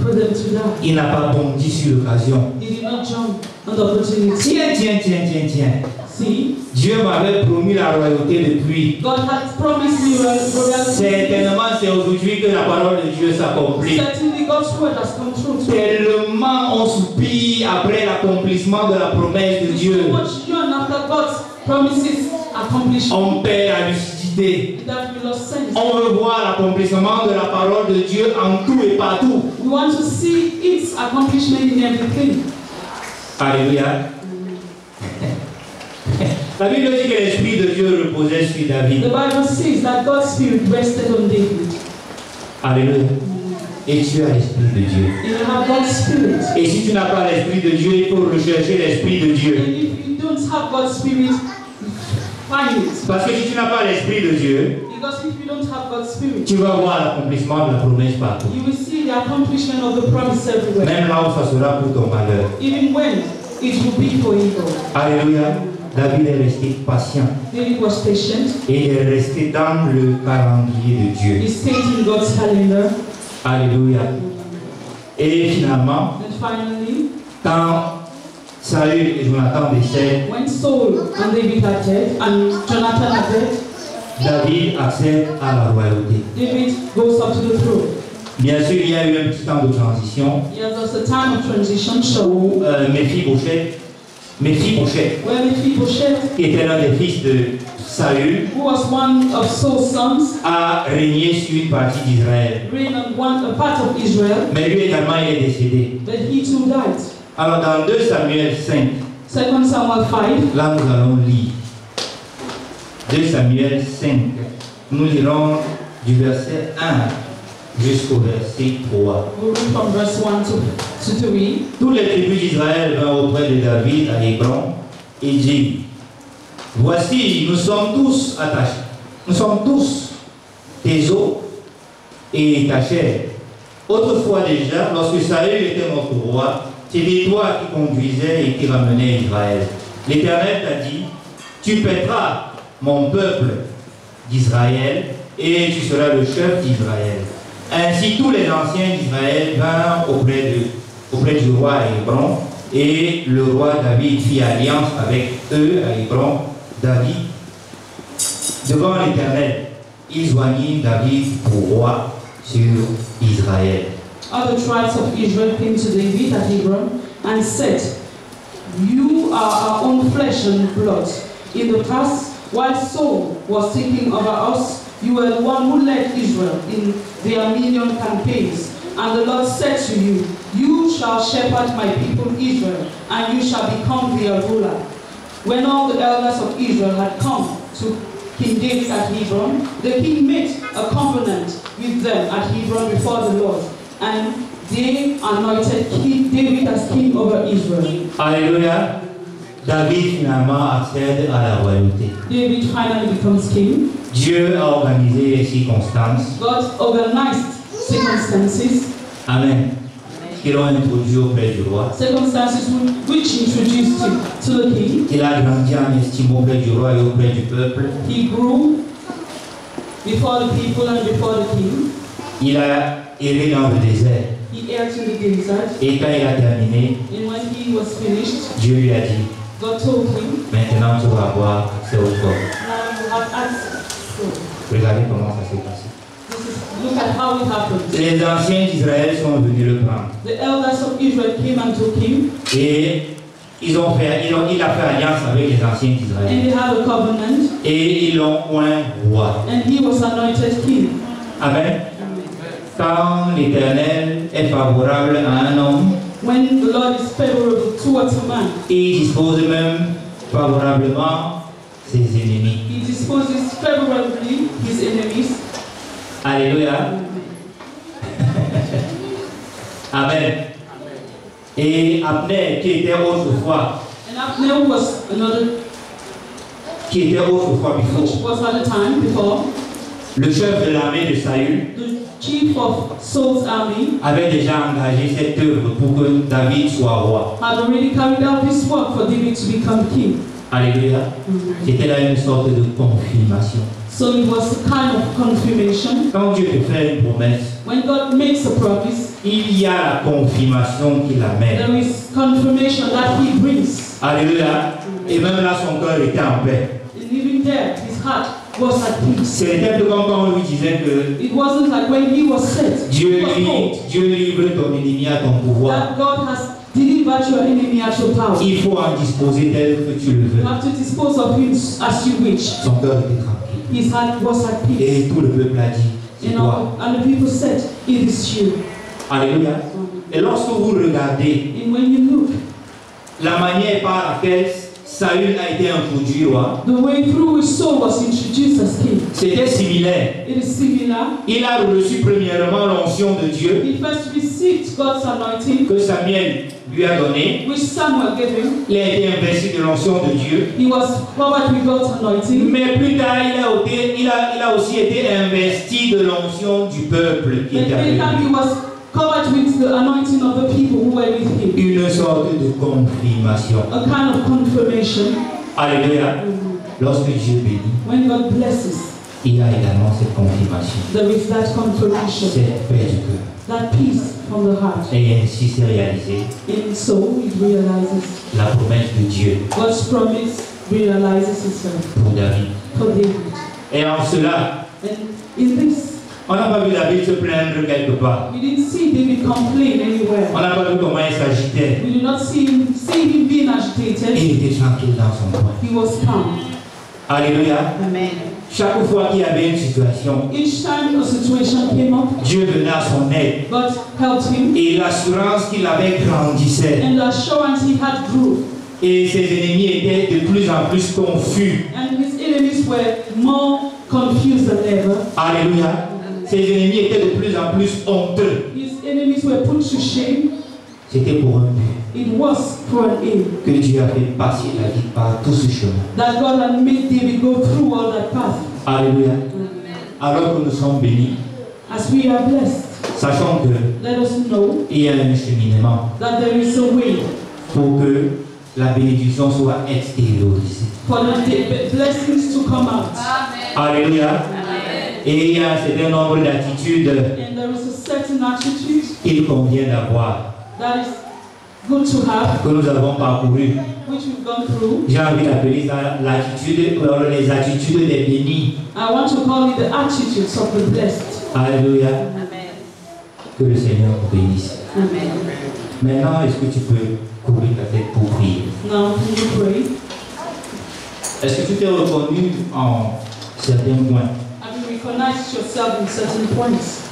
for them to die. Il n'a pas bondi sur l'occasion. He did not jump on the opportunity. Tiens. See, Dieu m'avait promis la royauté depuis. God had promised me royalty. Certainement, c'est aujourd'hui que la parole de Dieu s'accomplit. Certainly, God's word has come true. Tellement on soupire après l'accomplissement de la promesse de Dieu. So much yearn after God's promises accomplished. On perd la lucidité. That we lost sense. On veut voir l'accomplissement de la parole de Dieu en tout et partout. We want to see its accomplishment in everything. Alléluia. La Bible dit que l'Esprit de Dieu reposait sur David. The Bible says that God's Spirit rested on David. Alléluia. Et tu as l'Esprit de Dieu. And you have God's Spirit. Et si tu n'as pas l'Esprit de Dieu, il faut rechercher l'Esprit de Dieu. And if you don't have God's Spirit, find it. Parce que si tu n'as pas l'Esprit de Dieu, Because if you don't have God's Spirit, tu vas voir l'accomplissement de la promesse partout. you will see the accomplishment of the promise everywhere. Même là où ça sera pour ton malheur. Even when it will be for evil. Alléluia. David est resté patient. David was patient. Et il est resté dans le calendrier de Dieu. He stayed in God's calendar. Alléluia. Et finalement, And finally, quand Saül et Jonathan décèdent, when Saul and David are dead, and Jonathan are dead, David accède à la royauté. David goes up to the throne. Bien sûr, il y a eu un petit temps de transition Yes, there's a time of transition show où Méphibosheth, where Mephibosheth, qui était l'un des fils de Saül, who was one of Saul's sons, a régné sur une partie d'Israël. reigned on a part of Israel, Mais lui également, il est décédé. but he too died. Alors, dans 2 Samuel 5, 2 Samuel 5, là nous allons lire. 2 Samuel 5, nous lirons du verset 1 jusqu'au verset 3. we'll read from verse 1 to 3. Toutes les tribus d'Israël vinrent auprès de David à Hébron et dit: Voici, nous sommes tous attachés. Nous sommes tous tes os et ta chair. Autrefois déjà, lorsque Saül était notre roi, c'était toi qui conduisais et qui ramenais Israël. L'Éternel t'a dit: Tu paîtras mon peuple d'Israël et tu seras le chef d'Israël. Ainsi, tous les anciens d'Israël vinrent auprès du roi à Hébron, et le roi David fit alliance avec eux à Hébron. David, devant l'Éternel, il joignit David pour roi sur Israël. Other tribes of Israel came to David at Hebron and said, You are our own flesh and blood. In the past, while Saul was taking over us, you were the one who led Israel in their million campaigns. And the Lord said to you, You shall shepherd my people Israel, and you shall become their ruler. When all the elders of Israel had come to King David at Hebron, the king made a covenant with them at Hebron before the Lord. And they anointed David as king over Israel. Alléluia. David finalement accède à la royauté. David finally becomes king. Dieu a organisé les circonstances. God organized circumstances. Amen. Qui l'ont introduit auprès du roi. Circumstances which introduced him to the king. Il a grandi en estime auprès du roi et auprès du peuple. He grew before the people and before the king. Il a erré dans le désert. He erred in the desert. Et quand il a terminé, And when he was finished, Dieu lui a dit, God told him, maintenant tu vas avoir accès au corps. now you have access. Regardez comment ça s'est passé. Look at how it happened. Les anciens d'Israël sont venus le prendre. The elders of Israel came and took him, Et il a fait alliance avec les anciens d'Israël. and they had a covenant, Et ils l'ont oint roi. and he was anointed king. Amen. Quand l'Éternel est favorable à un homme, When the Lord is favorable towards a man, il dispose même favorablement ses ennemis. he disposes favorably his enemies. Alléluia. Amen. Et Abner, qui était autrefois And Abner was another, before, which was at the time before, le chef de l'armée de Saül the chief of Saul's army avait déjà engagé cette œuvre pour que David soit roi. had already carried out this work for David to become king. Alléluia. C'était là une sorte de confirmation. So it was a kind of confirmation. Quand Dieu te fait une promesse, When God makes a promise, il y a la confirmation qu'il amène. there is confirmation that he brings. Alléluia. Et même là, son cœur était en paix. And even there, his heart was at peace. C'était un peu comme quand on lui disait que It wasn't like when he was set, Dieu he was told livre ton ennemi à ton pouvoir. that God has delivered your enemy at your power. Il faut en disposer tel que tu le You veux. have to dispose of him as you wish. Son cœur était tranquille. His heart was at peace. Et tout le peuple a dit, c'est You toi. know, and the people said, it is you. Alléluia. Et lorsque vous regardez And when you look, la manière par laquelle Saül a été introduit roi, the way through which Saul was introduced as king, c'était similaire. it is similar. Il a reçu premièrement l'onction de Dieu He first received God's anointing, que Samuel lui a donné. which Samuel gave him. Il a été investi de l'onction de Dieu. He was covered with God's anointing. Mais plus tard, il a aussi été investi de l'onction du peuple qui But était avec later he lui. was covered with the anointing of the people who were with him. Une sorte de confirmation. A kind of confirmation. Alléluia. Lorsque Dieu bénit, When God blesses, il y a également cette confirmation. there is that confirmation, Cette paix du cœur. that peace from the heart. Et ainsi s'est réalisé And so it realizes, la promesse de Dieu God's promise realizes itself pour David. for David. Et en cela, And in this, on n'a pas vu David se plaindre quelque part. we didn't see David complain On anywhere. n'a pas vu comment il s'agitait. We did not see him being agitated. Il était tranquille dans son coin. He was calm. Alléluia. Amen. Chaque fois qu'il y avait une situation, Each time a situation came up, Dieu venait à son aide. God helped him, Et l'assurance qu'il avait grandissait. and the assurance he had grew, Et ses ennemis étaient de plus en plus confus. and his enemies were more confused than ever. Alléluia. Ses ennemis étaient de plus en plus honteux. His enemies were put to shame. C'était pour un but It was for an aim que Dieu a fait passer David par tout ce chemin. that God had made David go through all that path. Alléluia. Alors que nous sommes bénis, As we are blessed, sachons que let us know il y a un cheminement that there is a way pour que la bénédiction soit extériorisée. for the blessings to come out. Alléluia. Et il y a un certain nombre d'attitudes And there is a certain attitude qu'il convient d'avoir, that is good to have, que nous avons parcouru. which we've gone through. J'ai envie d'appeler ça l'attitude, les attitudes des bénis. I want to call it the attitudes of the blessed. Alléluia. Amen. Que le Seigneur vous bénisse. Amen. Maintenant, est-ce que tu peux couvrir ta tête pour prier? Now, can you pray? Est-ce que tu t'es reconnu en certains points? Have you recognized yourself in certain points?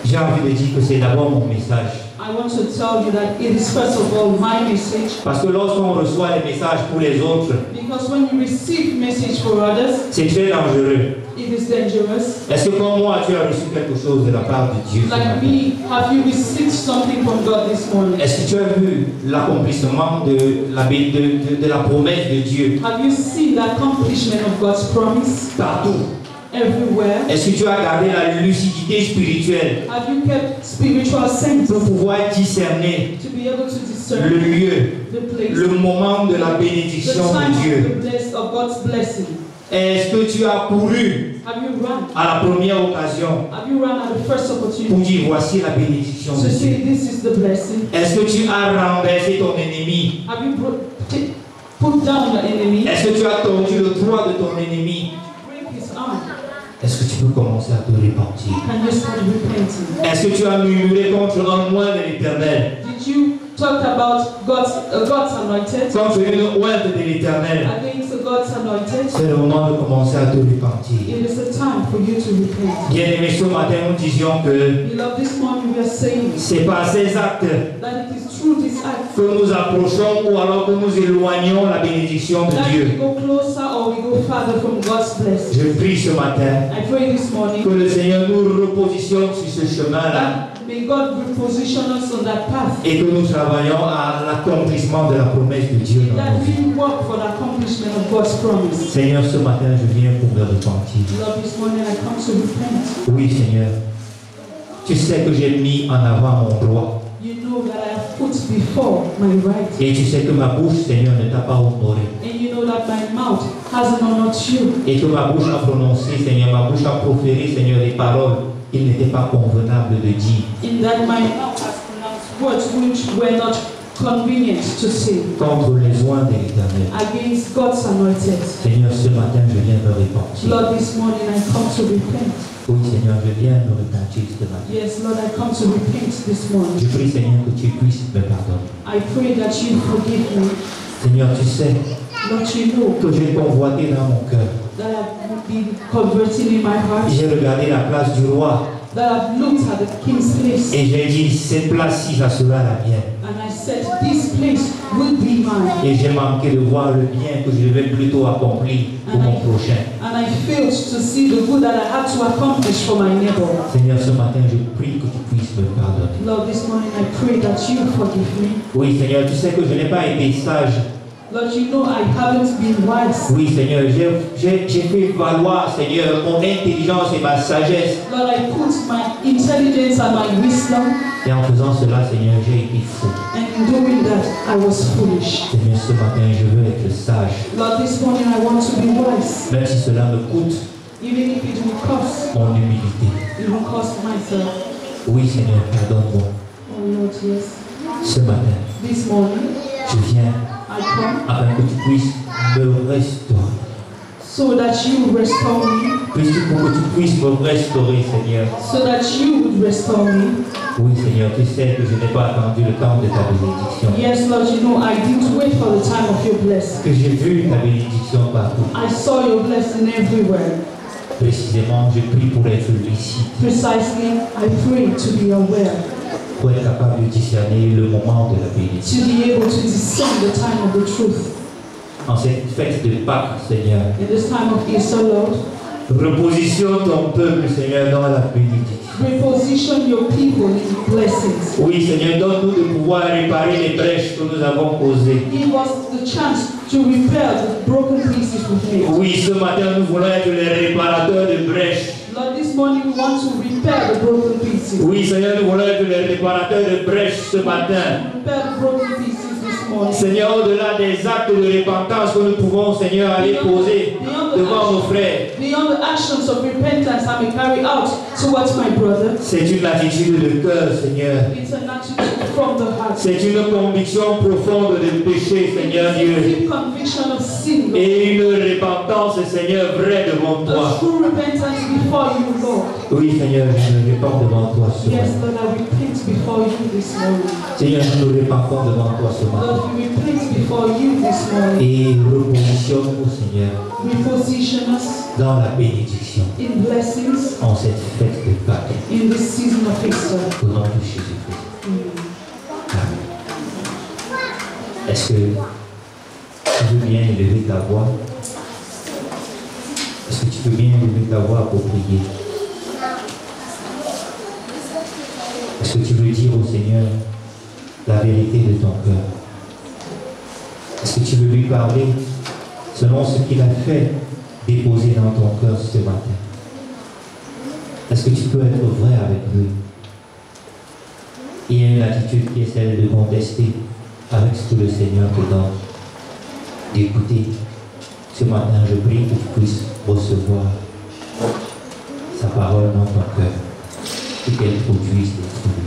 J'ai envie de dire que c'est d'abord mon message. I want to tell you that it is first of all my message. Parce que lorsqu'on reçoit les messages pour les autres, Because when you receive message for others, c'est très dangereux. it is dangerous. Est-ce que comme moi, tu as reçu quelque chose de la part de Dieu? Like me, have you received something from God this morning? Est-ce que tu as vu l'accomplissement de la promesse de Dieu Have you seen the accomplishment of God's promise partout? everywhere? Est-ce que tu as gardé la lucidité spirituelle Have you kept spiritual sense pour pouvoir discerner to be able to le discern lieu, the place, le moment de la the bénédiction time de Dieu? of God's blessing? Est-ce que tu as couru Have you run? à la première occasion Have you run at the first pour opportunity dire voici la bénédiction de to Dieu? say this is the blessing? Est-ce que tu as renversé ton ennemi? Have you put down the enemy? Est-ce que tu as tordu le droit de ton ennemi? Break his arm. Est-ce que tu peux commencer à te repentir? Can you start repenting? Est-ce que tu as murmuré contre un oint de l'Éternel? Did you talk about God's anointed? Contre une ointe de l'Éternel? Against God's anointed? C'est le moment de commencer à te repentir. It is a time for you to repent. Bien-aimés, ce matin, nous disions que Beloved, this morning we are saying c'est par ces actes that it is through this act que nous approchons ou alors que nous éloignons la bénédiction de that we Dieu. go closer or we go farther from God's blessing. Je prie ce matin I pray this morning que le Seigneur nous repositionne sur ce chemin-là that may God reposition us on that path, et que nous travaillons à l'accomplissement de la promesse de Dieu dans that nos vies. we work for the accomplishment of God's promise. Seigneur, ce matin, je viens pour me repentir. Lord, this morning I come to repent. Oui, Seigneur. Tu sais que j'ai mis en avant mon droit. You know that I have put before my right. Et tu sais que ma bouche, Seigneur, ne t'a pas honoré. And you know that my mouth hasn't honored you. Et que ma bouche a prononcé, Seigneur, ma bouche a proféré, Seigneur, des paroles qu'il n'était pas convenable de dire. In that my mouth has pronounced words which were not convenient to say Contre les oints de l'Éternel. against God's anointed. Seigneur, ce matin, je viens me repentir. Lord, this morning I come to repent. Oui, Seigneur, je viens me repentir ce matin. Yes, Lord, I come to repent this Je morning. prie, Seigneur, que tu puisses me pardonner. I pray that you forgive me. Seigneur, tu sais Lord, you know que j'ai convoité dans mon cœur. that I've been converting in my heart, J'ai regardé la place du roi that I've looked at the king's place, et j'ai dit, cette place-ci, ça sera la mienne. and I said, this place will be mine. Et j'ai manqué de voir le bien que je devais plutôt accomplir pour mon prochain. And I failed to see the good that I had to accomplish for my neighbor. Seigneur, ce matin, je prie que tu puisses me pardonner. Lord, this morning I pray that you forgive me. Oui, Seigneur, tu sais que je n'ai pas été sage. Lord, you know I haven't been wise. Oui, Seigneur, j'ai fait valoir, Seigneur, mon intelligence et ma sagesse. Lord, I put my intelligence and my wisdom, Et en faisant cela, Seigneur, j'ai été fou. and in doing that, I was foolish. Seigneur, ce matin, je veux être sage. Lord, this morning I want to be wise, Même si cela me coûte even if it will cost, mon humilité. it will cost myself. Oui, Seigneur, pardonne-moi. Oh Lord, yes. Ce matin, This morning, je viens I come afin que tu puisses me restaurer. so that you restore me, Puisque pour que tu puisses me restaurer, Seigneur. so that you would restore me. Oui, Seigneur, tu sais que je n'ai pas attendu le temps de ta bénédiction. Yes, Lord, you know I didn't wait for the time of your blessing. Que j'ai vu ta bénédiction partout. I saw your blessing everywhere. Précisément, je prie pour être lucide, Precisely, I pray to be aware, pour être capable de discerner le moment de la bénédiction. to be able to discern the time of the truth. En cette fête de Pâques, Seigneur, In this time of Easter, Lord, repositionne ton peuple, Seigneur, dans la bénédiction. reposition your people in blessings. Oui, Seigneur, donne-nous de pouvoir réparer les brèches que nous avons causées. Give us the chance to repair the broken pieces we've made. Oui, ce matin, nous voulons être les réparateurs de brèches. Lord, this morning we want to repair the broken pieces. Oui, Seigneur, nous voulons être les réparateurs de brèches ce matin. Repair the broken pieces this morning. Seigneur, au-delà des actes de repentance que nous pouvons, Seigneur, aller poser devant nos frères, Beyond the actions of repentance I may carry out towards my brother, c'est une attitude de cœur, Seigneur. it's an attitude from the heart. C'est une conviction profonde de péché, Seigneur It's a Dieu. deep conviction of sin, Lord. Et une repentance, Seigneur, vraie devant A toi. true repentance before you, Lord. Oui, Seigneur, je me répands devant toi ce Yes, matin. Lord, I repent before you this morning. Seigneur, je me répands devant toi ce matin. Lord, we repent before you this morning. Et repositionne-nous, Seigneur, Reposition us dans la bénédiction in blessings en cette fête de Pâques. in this season of Easter. Au nom de Jésus-Christ. Amen. Est-ce que tu veux bien élever ta voix? Est-ce que tu peux bien élever ta voix pour prier? Est-ce que tu veux dire au Seigneur la vérité de ton cœur? Est-ce que tu veux lui parler selon ce qu'il a fait déposer dans ton cœur ce matin? Est-ce que tu peux être vrai avec lui? Il y a une attitude qui est celle de contester avec ce que le Seigneur te donne, d'écouter. Ce matin, je prie que tu puisses recevoir sa parole dans ton cœur et qu'elle produise des fruits.